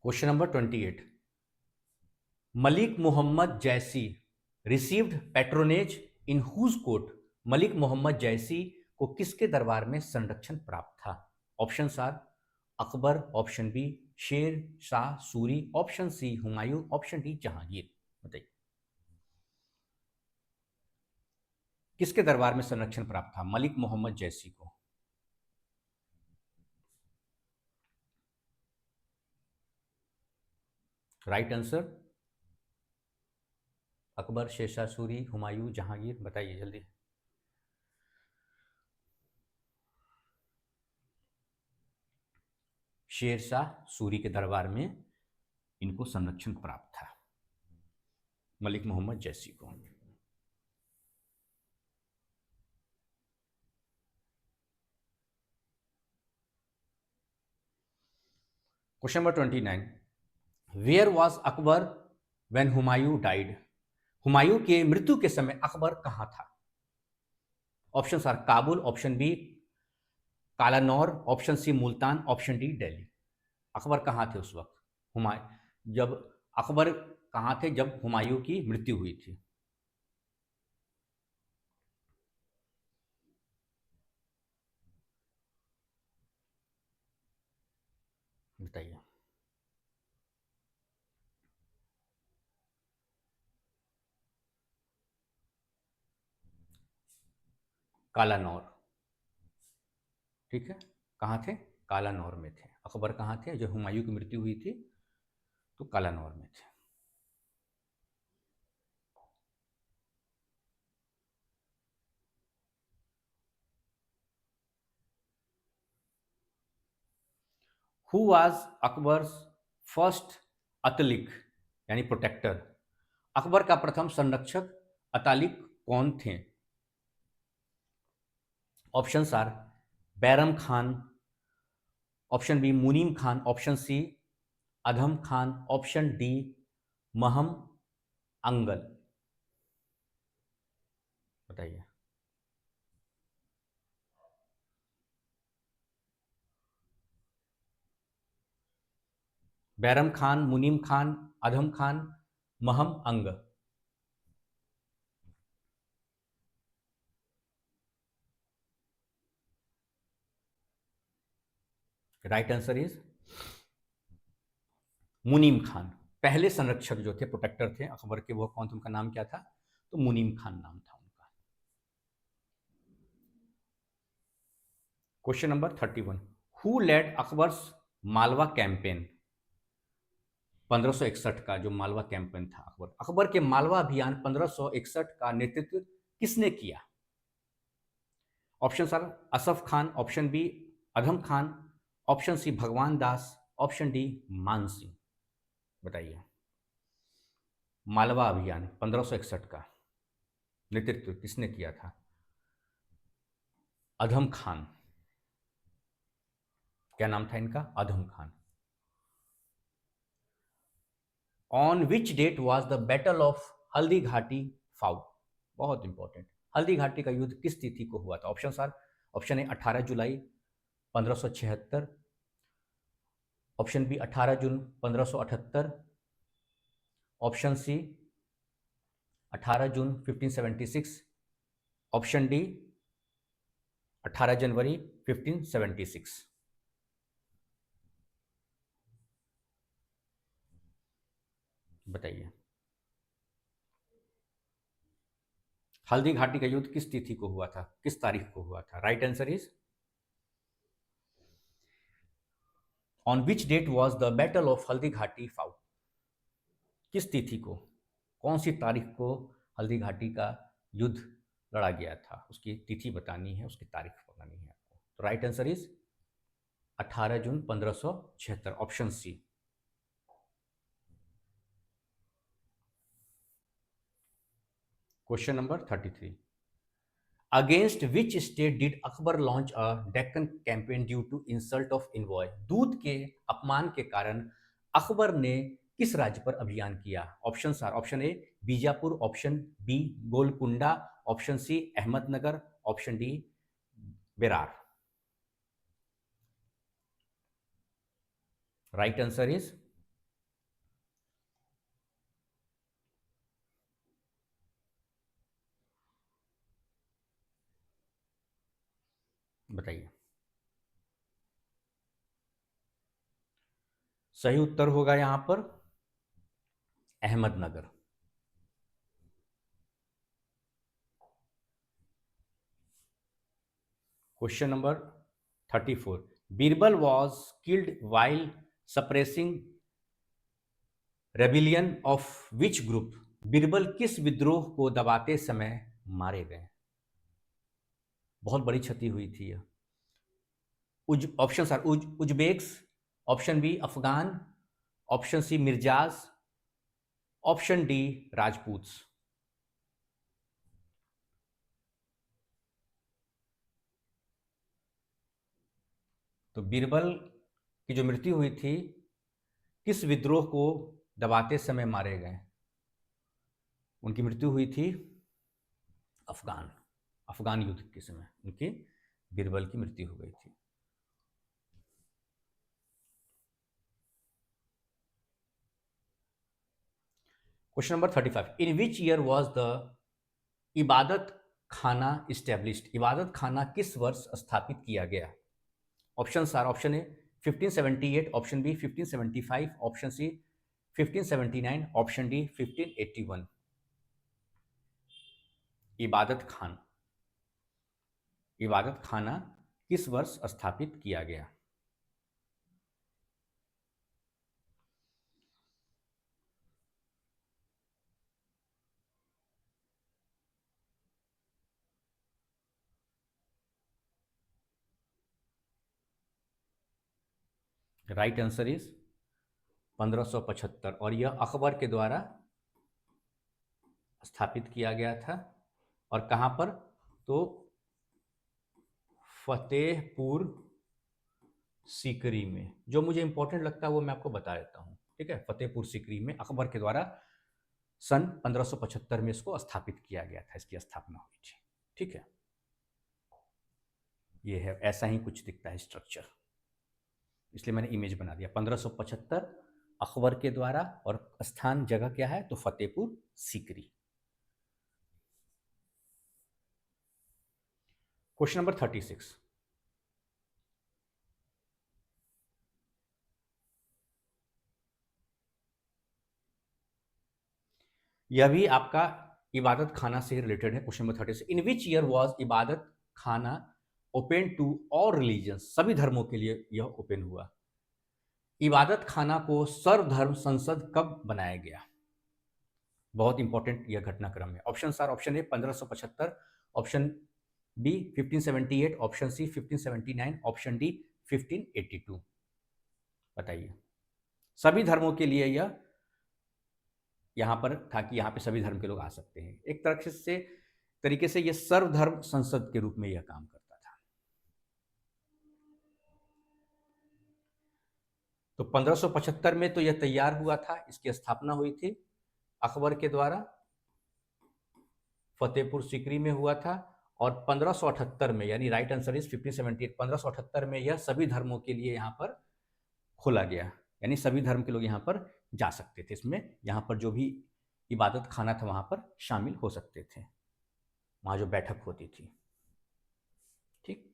Question number 28, Malik Mohammad Jaisi received patronage in whose court? Malik Mohammad जैसी को किसके दरबार में संरक्षण प्राप्त था? Option are Akbar, option B Sher Shah Suri, option C Humayun, option D Jahangir. बताइए। किसके दरबार में संरक्षण प्राप्त था मलिक मोहम्मद जैसी को? Right answer Akbar, Shershah Suri, Humayun, Jahangir. बताइए जल्दी। शेरशाह सूरी के दरबार में इनको संरक्षण प्राप्त था, मलिक मोहम्मद जैसी को। Question number 29, where was Akbar when Humayun died? Humayun के मृत्यु के समय अकबर कहां था? Option are Kabul, option B Kalanaur, option C Multan, option D Delhi. Akbar कहाँ थे उस वक्त? हुमायूं जब अकबर कहाँ थे जब हुमायूं की मृत्यु हुई थी? बताइए। कालानौर। ठीक है, कहाँ थे? कालानौर में थे। अकबर कहाँ थे जब हुमायूं की मृत्यु हुई थी? तो कालानौर में थे। Who was Akbar's first Atalik यानी प्रोटेक्टर? अकबर का प्रथम संरक्षक अतालिक कौन थे? Option are Bairam Khan, option B Munim Khan, option C Adham Khan, option D Maham Anga. बताइए। बैरम खान, मुनीम खान, अधम खान, महम अंग। राइट आंसर इज मुनीम खान। पहले संरक्षक जो थे, प्रोटेक्टर थे अकबर के, वो कौन थे, उनका नाम क्या था? तो मुनीम खान नाम था उनका। Question number 31, who led Akbar's Malwa campaign? 1561 का जो मालवा कैंपेन था, अकबर के मालवा अभियान 1561 का नेतृत्व किसने किया? Option are Asaf Khan, option B Adham Khan, option सी भगवान दास, ऑप्शन डी मान सिंह। बताइए। मालवा अभियान 1561 का नेतृत्व किसने किया था? अधम खान। क्या नाम था इनका? Adham Khan. On which date was the battle of Haldi Ghati fought? बहुत इंपॉर्टेंट। हल्दी घाटी का युद्ध किस तिथि को हुआ था? ऑप्शन आर, ऑप्शन ए 18 जुलाई 1576, ऑप्शन बी 18 जून 1578, ऑप्शन सी 18 जून 1576, ऑप्शन डी 18 जनवरी 1576। बताइए। हल्दी घाटी का युद्ध किस तिथि को हुआ था, किस तारीख को हुआ था? Right answer is on which date was the battle of Haldi Ghati fought? किस तिथि को, कौन सी तारीख को हल्दी घाटी का युद्ध लड़ा गया था? उसकी तिथि बतानी है, उसकी तारीख बतानी है आपको। तो राइट आंसर इज 18 जून 1576, option C. Question number 33, against which state did Akbar launch a Deccan campaign due to insult of envoy? दूध के अपमान के कारण अकबर ने किस राज्य पर अभियान किया? Option are, option A Bijapur, option B Golconda, option C Ahmednagar, option D Berar. Right answer is, बताइए। सही उत्तर होगा यहां पर Ahmednagar. Question number 34, Birbal was killed while suppressing rebellion of which group? Birbal किस विद्रोह को दबाते समय मारे गए? बहुत बड़ी क्षति हुई थी यह। Option are Uzbeks, option B Afghan, option C Mirzas, option D Rajput. तो बीरबल की जो मृत्यु हुई थी, किस विद्रोह को दबाते समय मारे गए? उनकी मृत्यु हुई थी अफगान, अफगान युद्ध के समय उनकी, बीरबल की मृत्यु हो गई थी। Question number 35, in which year was the इबादत खाना इस्टेब्लिश्ड? इबादत खाना किस वर्ष स्थापित किया गया? Option are, option A 1578, option B 1575, option C 1579, option D 1581। Ibadat खाना किस वर्ष स्थापित किया गया? राइट आंसर इज 1575, और यह अकबर के द्वारा स्थापित किया गया था। और कहां पर? तो फतेहपुर सीकरी में। जो मुझे इंपॉर्टेंट लगता है वो मैं आपको बता देता हूं, ठीक है। फतेहपुर सीकरी में अकबर के द्वारा सन 1575 में इसको स्थापित किया गया था, इसकी स्थापना हुई थी। ठीक है, ये है, ऐसा ही कुछ दिखता है स्ट्रक्चर, इसलिए मैंने इमेज बना दिया। 1575 अकबर के द्वारा, और स्थान जगह क्या है तो फतेहपुर सीकरी। क्वेश्चन नंबर 36, यह भी आपका इबादत खाना से रिलेटेड है। Question number 36, in which year was इबादत खाना ओपन टू ऑल रिलीजन, सभी धर्मों के लिए यह ओपन हुआ। इबादत खाना को सर्वधर्म संसद कब बनाया गया? बहुत इंपॉर्टेंट यह घटनाक्रम है। Option are, option A 1575, option B 1578, option C 1579, option D 1582। बताइए। सभी धर्मों के लिए यह यहाँ पर था कि यहाँ पे सभी धर्म के लोग आ सकते हैं। एक तरह से तरीके से यह सर्वधर्म संसद के रूप में यह काम करता था। तो 1575 में तो यह तैयार हुआ था, इसकी स्थापना हुई थी अकबर के द्वारा, फतेहपुर सीकरी में हुआ था। और 1578 में, यानी राइट आंसर इज 1578, 1578 में यह सभी धर्मों के लिए यहाँ पर खोला गया, यानी सभी धर्म के लोग यहाँ पर जा सकते थे। इसमें यहाँ पर जो भी इबादत खाना था वहाँ पर शामिल हो सकते थे, वहाँ जो बैठक होती थी। ठीक,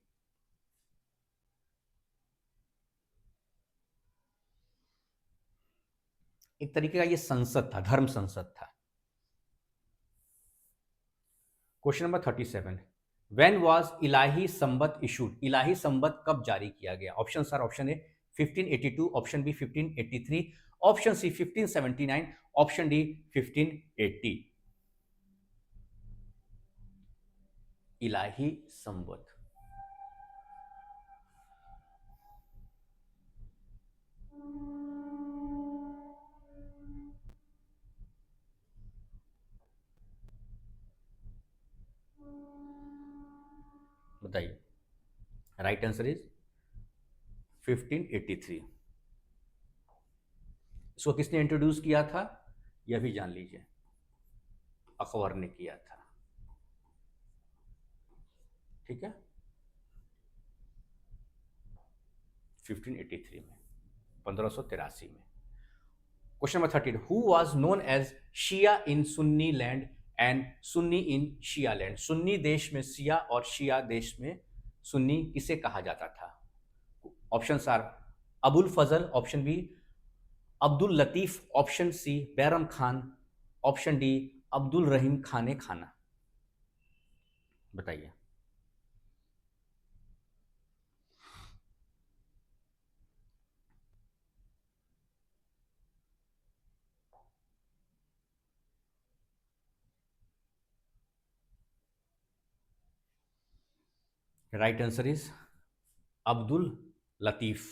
एक तरीके का ये संसद था, धर्म संसद था। Question number 37, when was Ilahi Samvat issued, Ilahi Samvat कब जारी किया गया? Option are, option A 1582, option B 1583, option C 1579, option D 1580। Ilahi Samvat, बताइए। Right answer is 1583। इसको किसने इंट्रोड्यूस किया था यह भी जान लीजिए, अकबर ने किया था। ठीक है, 1583 में, 1583 में। Question number 13, who was known as Shia in Sunni land and Sunni in Shia land, Sunni देश में शिया और शिया देश में सुन्नी किसे कहा जाता था? Option are Abul Fazal, option B Abdul Latif, option C Bairam Khan, option D Abdul Rahim Khane Khana. बताइए। Right answer is Abdul Latif.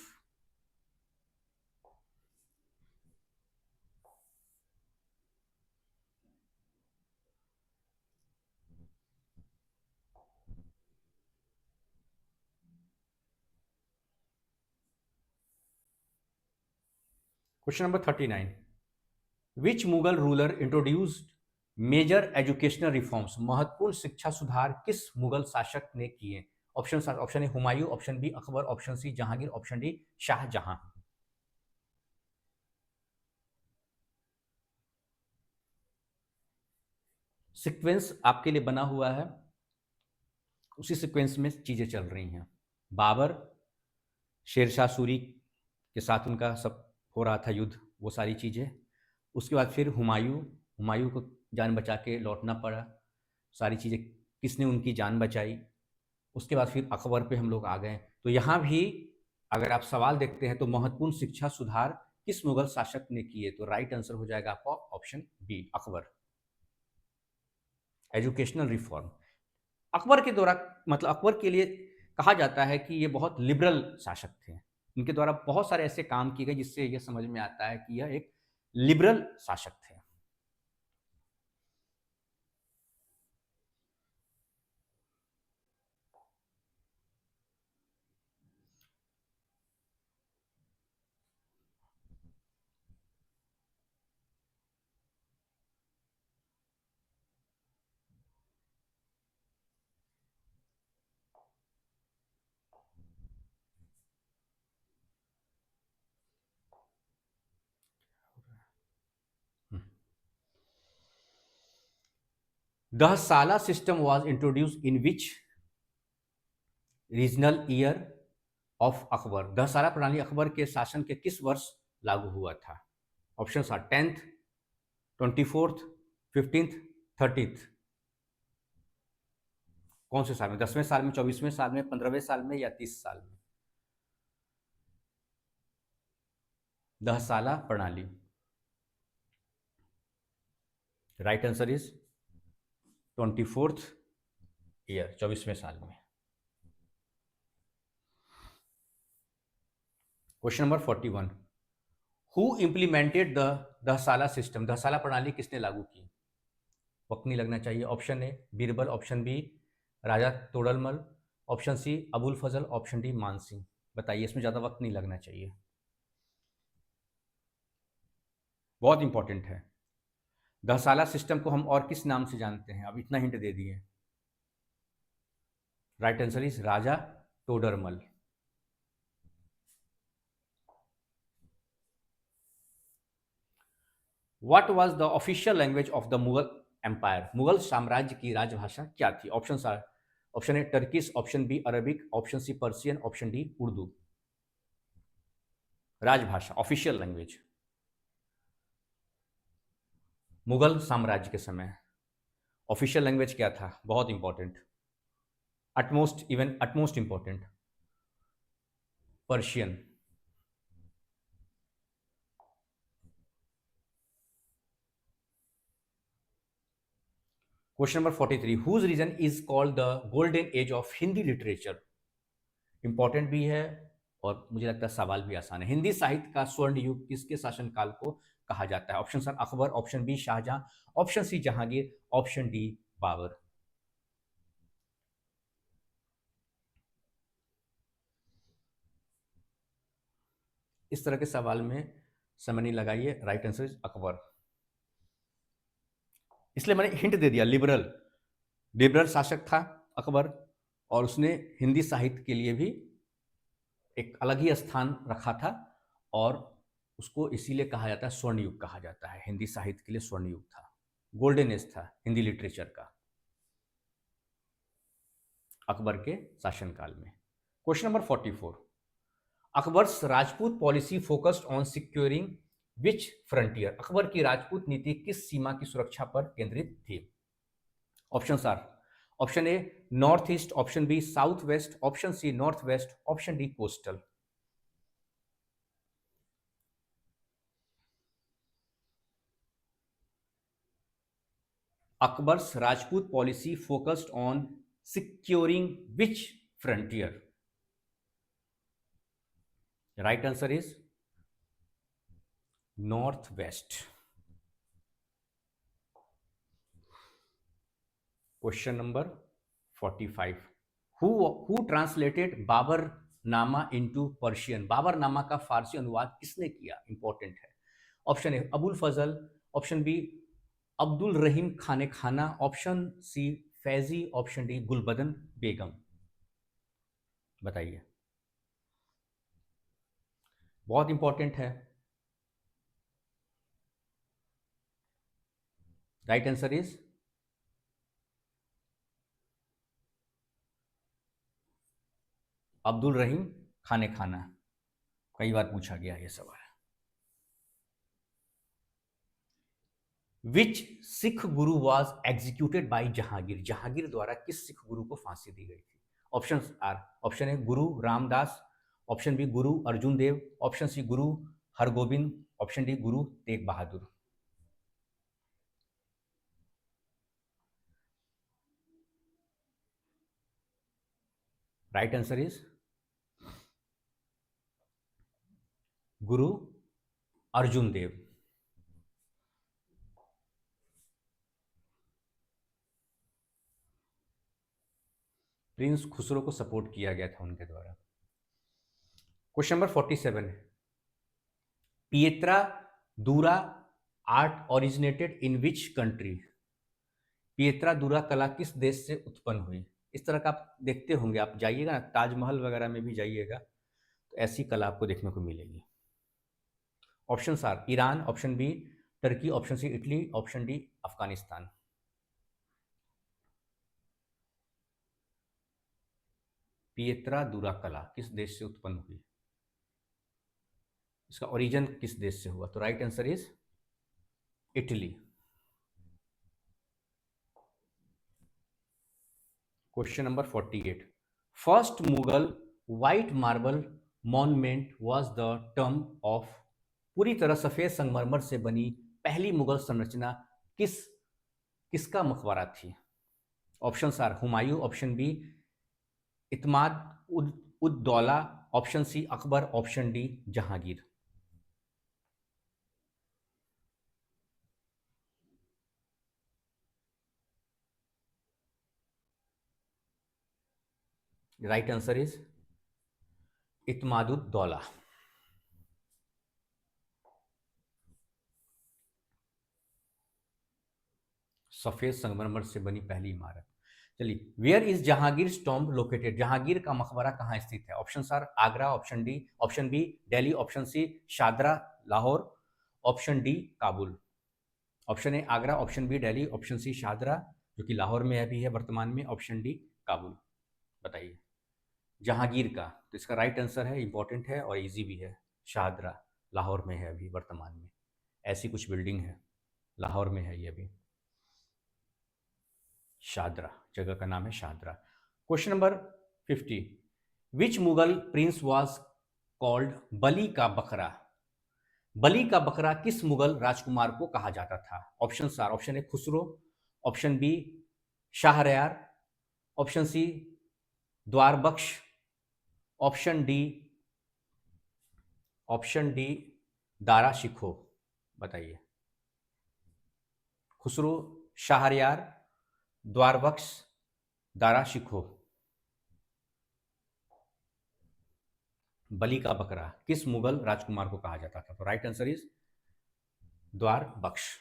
Question number 39, which Mughal ruler introduced major educational reforms, महत्वपूर्ण शिक्षा सुधार किस मुगल शासक ने किए? Option, option A Humayun, option B Akbar, option C Jahangir, option D Shahjahan. Sequence आपके लिए बना हुआ है, उसी सीक्वेंस में चीजें चल रही हैं। बाबर, शेरशाह सूरी के साथ उनका सब हो रहा था युद्ध, वो सारी चीजें। उसके बाद फिर हुमायूं, हुमायूं को जान बचा के लौटना पड़ा, सारी चीजें किसने उनकी जान बचाई। उसके बाद फिर अकबर पे हम लोग आ गए। तो यहाँ भी अगर आप सवाल देखते हैं तो महत्वपूर्ण शिक्षा सुधार किस मुगल शासक ने किए, तो राइट आंसर हो जाएगा आपका option B Akbar. Educational reform Akbar के द्वारा, मतलब अकबर के लिए कहा जाता है कि ये बहुत लिबरल शासक थे। इनके द्वारा बहुत सारे ऐसे काम किए गए जिससे यह समझ में आता है कि यह एक लिबरल शासक थे। Dahsala system was introduced in which regnal year of Akbar? Dahsala प्रणाली अकबर के शासन के किस वर्ष लागू हुआ था? Option are 10th, 24th, 15th, 30th। कौन से साल में? 10वें साल में, 24वें साल में, 15वें साल में या 30 साल में? दहसाला प्रणाली, right answer is 24th year, 24वें साल में। Question number 41, who implemented the dahsala system? Dahsala प्रणाली किसने लागू की? वक्त नहीं लगना चाहिए। Option A Birbal, option B Raja Todarmal, option C Abul Fazal, option D Man Singh. बताइए, इसमें ज़्यादा वक्त नहीं लगना चाहिए, बहुत इंपॉर्टेंट है। दहसाला सिस्टम को हम और किस नाम से जानते हैं? अब इतना हिंट दे दिए। Right answer is Raja Todarmal. What was the official language of the Mughal empire? Mughal साम्राज्य की राजभाषा क्या थी? Option are, option A Turkish, option B Arabic, option C Persian, option D Urdu. राजभाषा, ऑफिशियल लैंग्वेज मुगल साम्राज्य के समय ऑफिशियल लैंग्वेज क्या था? बहुत important, utmost important, Persian. Question number 43, whose reign is called the golden age of Hindi literature? Important भी है और मुझे लगता है सवाल भी आसान है। हिंदी साहित्य का स्वर्ण युग किसके शासनकाल को कहा जाता है? Option are Akbar, option B Shahjahan, option C Jahangir, option D Babur. इस तरह के सवाल में समय नहीं लगाइए, राइट आंसर इज अकबर। इसलिए मैंने हिंट दे दिया, लिबरल लिबरल शासक था अकबर, और उसने हिंदी साहित्य के लिए भी एक अलग ही स्थान रखा था, और उसको इसीलिए कहा जाता है स्वर्ण युग कहा जाता है। हिंदी साहित्य के लिए स्वर्ण युग था, गोल्डन एज था हिंदी लिटरेचर का अकबर के शासनकाल में। Question number 44, Akbar's Rajput policy focused on securing which frontier? Akbar की राजपूत नीति किस सीमा की सुरक्षा पर केंद्रित थी? Option are, option A north east, option B south west, option C north west, option D coastal. Akbar's Rajput policy focused on securing which frontier? Right answer is north west. Question number 45, who translated Baburnama into Persian? Babar नामा का फारसी अनुवाद किसने किया? Important है। Option A Abul Fazal, option B Abdul Rahim Khane Khana, option C Faizi, option D Gulbadan Begum. बताइए, बहुत important है। Right answer is Abdul Rahim Khane Khana. कई बार पूछा गया ये सवाल। विच सिख गुरु was executed by Jahangir? Jahangir द्वारा किस सिख गुरु को फांसी दी गई थी? Option are, option A Guru Ramdas, option B Guru Arjun Dev, option C Guru Hargobind, option D Guru Tegh Bahadur. Right answer is Guru Arjun Dev. Prince Khusro को सपोर्ट किया गया था उनके द्वारा। Question number 47, pietra dura art originated in which country? Pietra dura कला किस देश से उत्पन्न हुई? इस तरह का आप देखते होंगे, आप जाइएगा ना ताजमहल वगैरह में भी जाइएगा तो ऐसी कला आपको देखने को मिलेगी। Option are Iran, option B Turkey, option C Italy, option D Afghanistan. Pietra dura कला किस देश से उत्पन्न हुई, इसका ओरिजिन किस देश से हुआ? तो right answer is Italy. Question number 48, first Mughal white marble monument was the term of, पूरी तरह सफेद संगमरमर से बनी पहली मुगल संरचना किसका मकबरा थी? Option are Humayun, option B Itmad ud Daula, option C Akbar, option D Jahangir. Right answer is Itmadud Daula. सफेद संगमरमर से बनी पहली इमारत। चलिए, where is Jahangir tomb located, Jahangir का मकबरा कहाँ स्थित है? Option are Agra, option D, option B Delhi, option C Shahdara Lahore, option D Kabul. Option A Agra, option B Delhi, option C Shahdara जो कि लाहौर में अभी है वर्तमान में, ऑप्शन डी काबुल। बताइए जहांगीर का, तो इसका राइट आंसर है, इंपॉर्टेंट है और इजी भी है, शादरा लाहौर में है अभी वर्तमान में। ऐसी कुछ बिल्डिंग है, लाहौर में है ये अभी, शादरा जगह का नाम है Shahdara. Question number 50, which Mughal prince was called बली का बकरा, बली का बकरा किस मुगल राजकुमार को कहा जाता था? Option are, option A Khusrau, option B Shahryar, option C Dawarbakhsh, option D Dara Shikoh. बताइए खुसरो, शाहरयार, द्वारबक्श, दारा शिखो। बली का बकरा किस मुगल राजकुमार को कहा जाता था? तो right answer is Dawarbakhsh.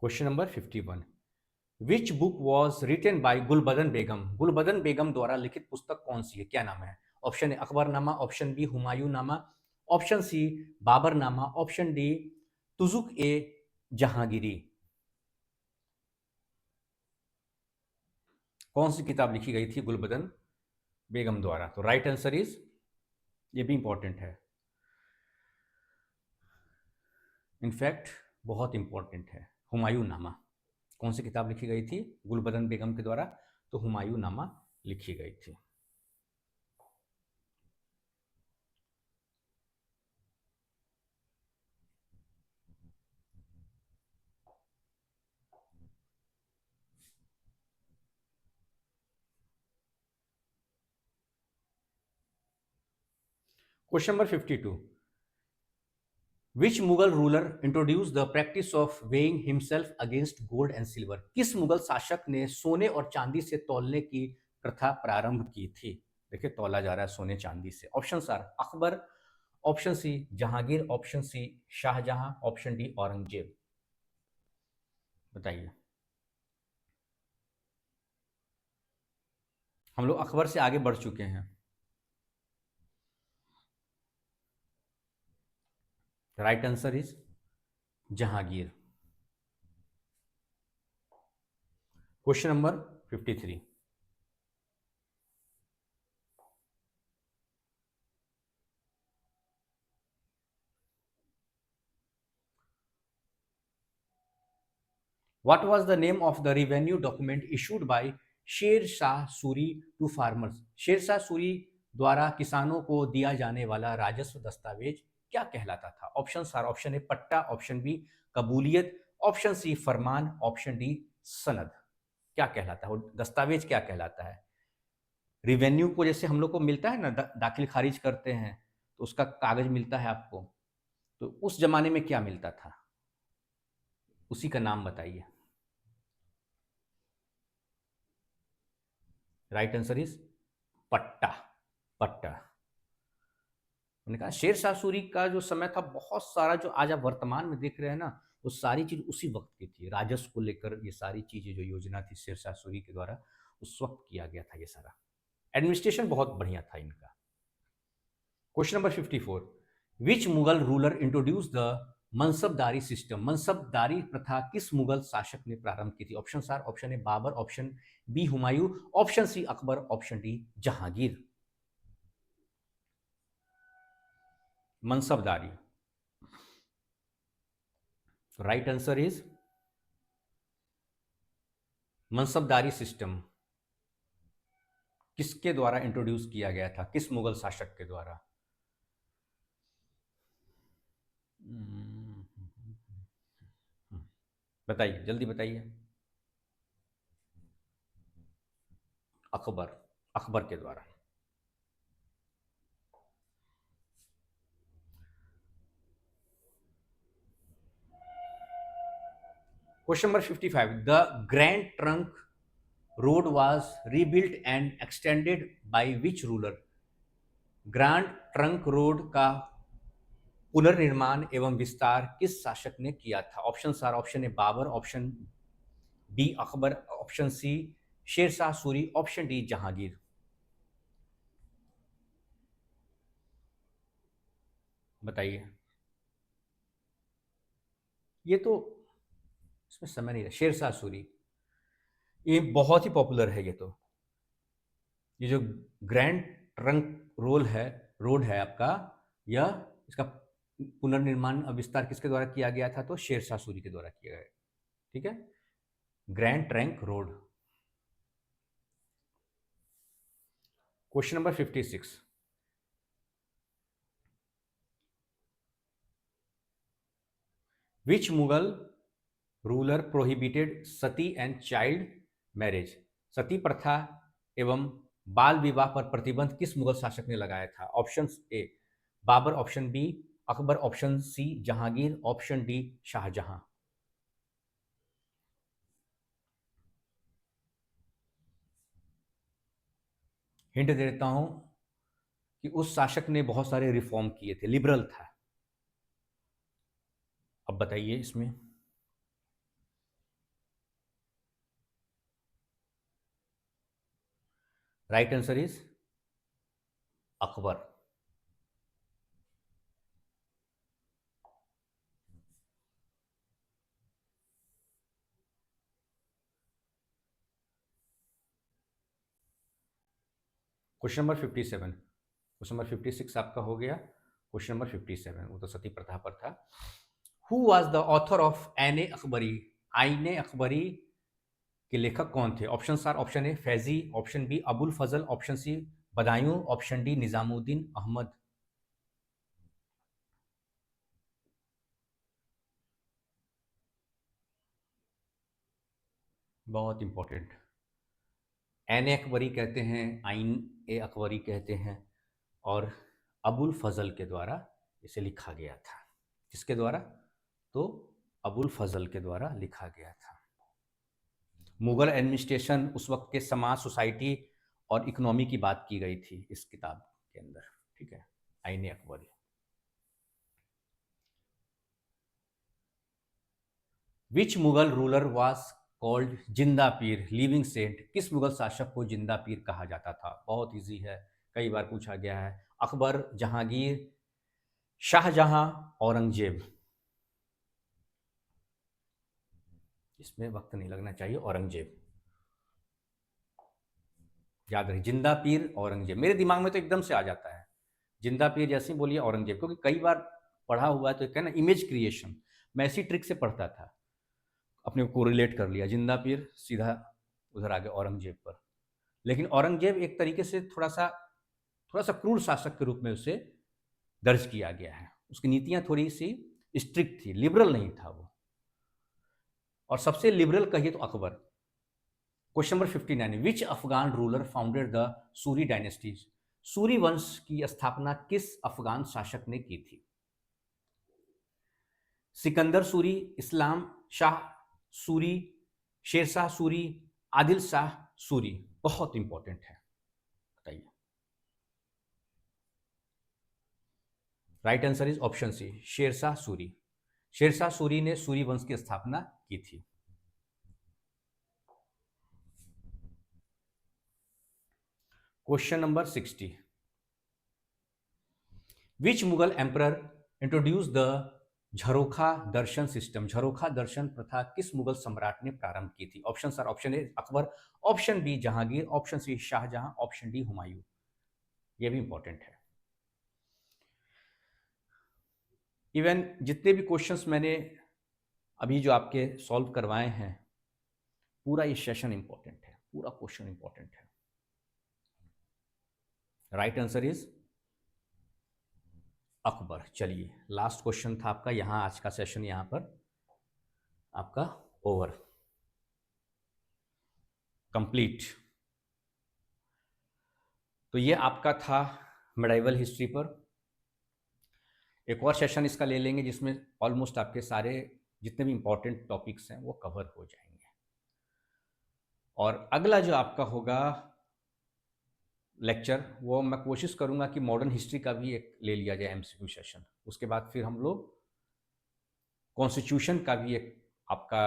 Question number 51, which book was written by Gulbadan Begum, Gulbadan Begum द्वारा लिखित पुस्तक कौन सी है, क्या नाम है? Option A Akbarnama, option B Humayun nama, option C Baburnama, option D Tuzuk e Jahangiri. कौन सी किताब लिखी गई थी गुलबदन बेगम द्वारा? तो राइट आंसर इज, ये भी इंपॉर्टेंट है, इनफैक्ट बहुत इंपॉर्टेंट है, हुमायूं नामा। कौन सी किताब लिखी गई थी गुलबदन बेगम के द्वारा? तो हुमायूं नामा लिखी गई थी। Question number 52, which Mughal ruler introduce the practice of weighing himself against gold and silver, किस मुगल शासक ने सोने और चांदी से तौलने की प्रथा प्रारंभ की थी? देखिए तौला जा रहा है सोने चांदी से। Option are Akbar, option C Jahangir, option C Shahjahan, option D Aurangzeb. बताइए, हम लोग अकबर से आगे बढ़ चुके हैं। Right answer is Jahangir. Question number 53, What was the name of the revenue document issued by शेर शाह सूरी टू फार्मर्स, शेर शाह सूरी द्वारा किसानों को दिया जाने वाला राजस्व दस्तावेज क्या कहलाता था? ऑप्शन आर, ऑप्शन ए पट्टा, ऑप्शन बी कबूलियत, ऑप्शन सी फरमान, ऑप्शन डी सनद। क्या कहलाता है वो दस्तावेज, क्या कहलाता है? रिवेन्यू को जैसे हम लोग को मिलता है ना, दाखिल खारिज करते हैं तो उसका कागज मिलता है आपको, तो उस जमाने में क्या मिलता था, उसी का नाम बताइए। राइट आंसर इज पट्टा, पट्टा। मैंने कहा शेर शाह सूरी का जो समय था, बहुत सारा जो आज आप वर्तमान में देख रहे हैं ना, वो सारी चीज उसी वक्त की थी, राजस्व को लेकर ये सारी चीजें जो योजना थी शेर शाह सूरी के द्वारा, उस वक्त किया गया था ये सारा। एडमिनिस्ट्रेशन बहुत बढ़िया था इनका। Question number 54, which Mughal ruler introduce the mansabdari system? Mansabdari प्रथा किस मुगल शासक ने प्रारंभ की थी? Option are, option A Babur, option B Humayun, option C Akbar, option D Jahangir. Mansabdari, right answer is mansabdari system किसके द्वारा इंट्रोड्यूस किया गया था, किस मुगल शासक के द्वारा? बताइए, जल्दी बताइए। अकबर, अकबर के द्वारा। Question number 55, the grand trunk road was rebuilt and extended by which ruler? Grand trunk road का पुनर्निर्माण एवं विस्तार किस शासक ने किया था? Option are, option A Babur, option B Akbar, option C Sher Shah Suri, option D Jahangir. बताइए। ये तो इसमें समय नहीं है। शेरशाह सूरी, ये बहुत ही पॉपुलर है। ये जो ग्रैंड ट्रंक रोड है आपका, यह इसका पुनर्निर्माण और विस्तार किसके द्वारा किया गया था? तो शेरशाह सूरी के द्वारा किया गया। ठीक है, grand trunk road. Question number 56, which Mughal ruler prohibited sati and child marriage? Sati प्रथा एवं बाल विवाह पर प्रतिबंध किस मुगल शासक ने लगाया था? Option A Babur, option B Akbar, option C Jahangir, option D Shahjahan. Hint दे देता हूं कि उस शासक ने बहुत सारे रिफॉर्म किए थे, लिबरल था। अब बताइए इसमें। Right answer is Akbar. Question number 57, question number 56 आपका हो गया। क्वेश्चन नंबर 57 वो तो सती प्रथा पर था। Who was the author of Ain-i-Akbari? Ain-i-Akbari के लेखक कौन थे? Option are, option A Faizi, option B Abul Fazal, option C Badayun, option D Nizamuddin Ahmad. बहुत इंपॉर्टेंट। एन ए अकबरी कहते हैं, आइन ए अकबरी कहते हैं, और अबुल फजल के द्वारा इसे लिखा गया था। किसके द्वारा? तो अबुल फजल के द्वारा लिखा गया था। मुगल एडमिनिस्ट्रेशन, उस वक्त के समाज, सोसाइटी और इकोनॉमी की बात की गई थी इस किताब के अंदर। ठीक है, आईने अकबरी। विच मुगल रूलर वाज कॉल्ड जिंदा पीर, लिविंग सेंट? किस मुगल शासक को जिंदा पीर कहा जाता था? बहुत इजी है, कई बार पूछा गया है। अकबर, जहांगीर, शाहजहां, औरंगजेब। इसमें वक्त नहीं लगना चाहिए। औरंगजेब, याद रहे, जिंदा पीर औरंगजेब। मेरे दिमाग में तो एकदम से आ जाता है जिंदा पीर, जैसे ही बोलिए औरंगजेब, क्योंकि कई बार पढ़ा हुआ है। तो क्या ना, इमेज क्रिएशन, मैं ऐसी ट्रिक से पढ़ता था, अपने को रिलेट कर लिया, जिंदा पीर सीधा उधर आ गया औरंगजेब पर। लेकिन औरंगजेब एक तरीके से थोड़ा सा क्रूर शासक के रूप में उसे दर्ज किया गया है। उसकी नीतियां थोड़ी सी स्ट्रिक्ट थी, लिबरल नहीं था वो। और सबसे लिबरल कहिए तो Akbar. Question number 59, which Afghan ruler founded the Suri dynasties? Suri वंश की स्थापना किस अफगान शासक ने की थी? सिकंदर सूरी, इस्लाम शाह सूरी, शेरशाह सूरी, आदिल शाह सूरी। बहुत इंपॉर्टेंट है, बताइए। Right answer is option C, Sher Shah Suri. Sher Shah Suri ने सूरी वंश की स्थापना की थी। Question number 60, which Mughal emperor introduce the jharokha darshan system? Jharokha darshan प्रथा किस मुगल सम्राट ने प्रारंभ की थी? Option are, option A Akbar, option B Jahangir, option C Shahjahan, option D Humayun. ये भी इंपॉर्टेंट है। इवन जितने भी क्वेश्चंस मैंने अभी जो आपके सॉल्व करवाए हैं, पूरा ये सेशन इंपॉर्टेंट है, पूरा क्वेश्चन इंपॉर्टेंट है। Right answer is Akbar. चलिए, लास्ट क्वेश्चन था आपका, यहां आज का सेशन यहां पर आपका ओवर, कंप्लीट। तो ये आपका था मेडाइवल हिस्ट्री पर। एक और सेशन इसका ले लेंगे जिसमें ऑलमोस्ट आपके सारे जितने भी इंपॉर्टेंट टॉपिक्स हैं वो कवर हो जाएंगे। और अगला जो आपका होगा लेक्चर, वो मैं कोशिश करूंगा कि मॉडर्न हिस्ट्री का भी एक ले लिया जाए एमसीक्यू सेशन। उसके बाद फिर हम लोग कॉन्स्टिट्यूशन का भी एक आपका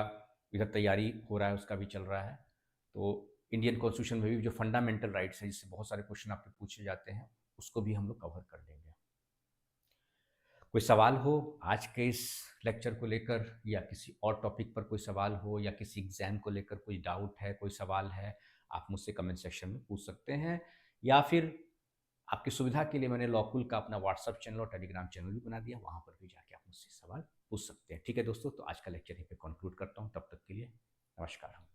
इधर तैयारी हो रहा है, उसका भी चल रहा है। तो इंडियन कॉन्स्टिट्यूशन में भी जो फंडामेंटल राइट्स हैं, जिससे बहुत सारे क्वेश्चन आपके पूछे जाते हैं, उसको भी हम लोग कवर कर लेंगे। कोई सवाल हो आज के इस लेक्चर को लेकर, या किसी और टॉपिक पर कोई सवाल हो, या किसी एग्जाम को लेकर कोई डाउट है, कोई सवाल है, आप मुझसे कमेंट सेक्शन में पूछ सकते हैं। या फिर आपकी सुविधा के लिए मैंने लॉकुल का अपना व्हाट्सअप चैनल और टेलीग्राम चैनल भी बना दिया, वहाँ पर भी जाके आप मुझसे सवाल पूछ सकते हैं। ठीक है दोस्तों, तो आज का लेक्चर यहीं पे कंक्लूड करता हूँ। तब तक के लिए नमस्कार।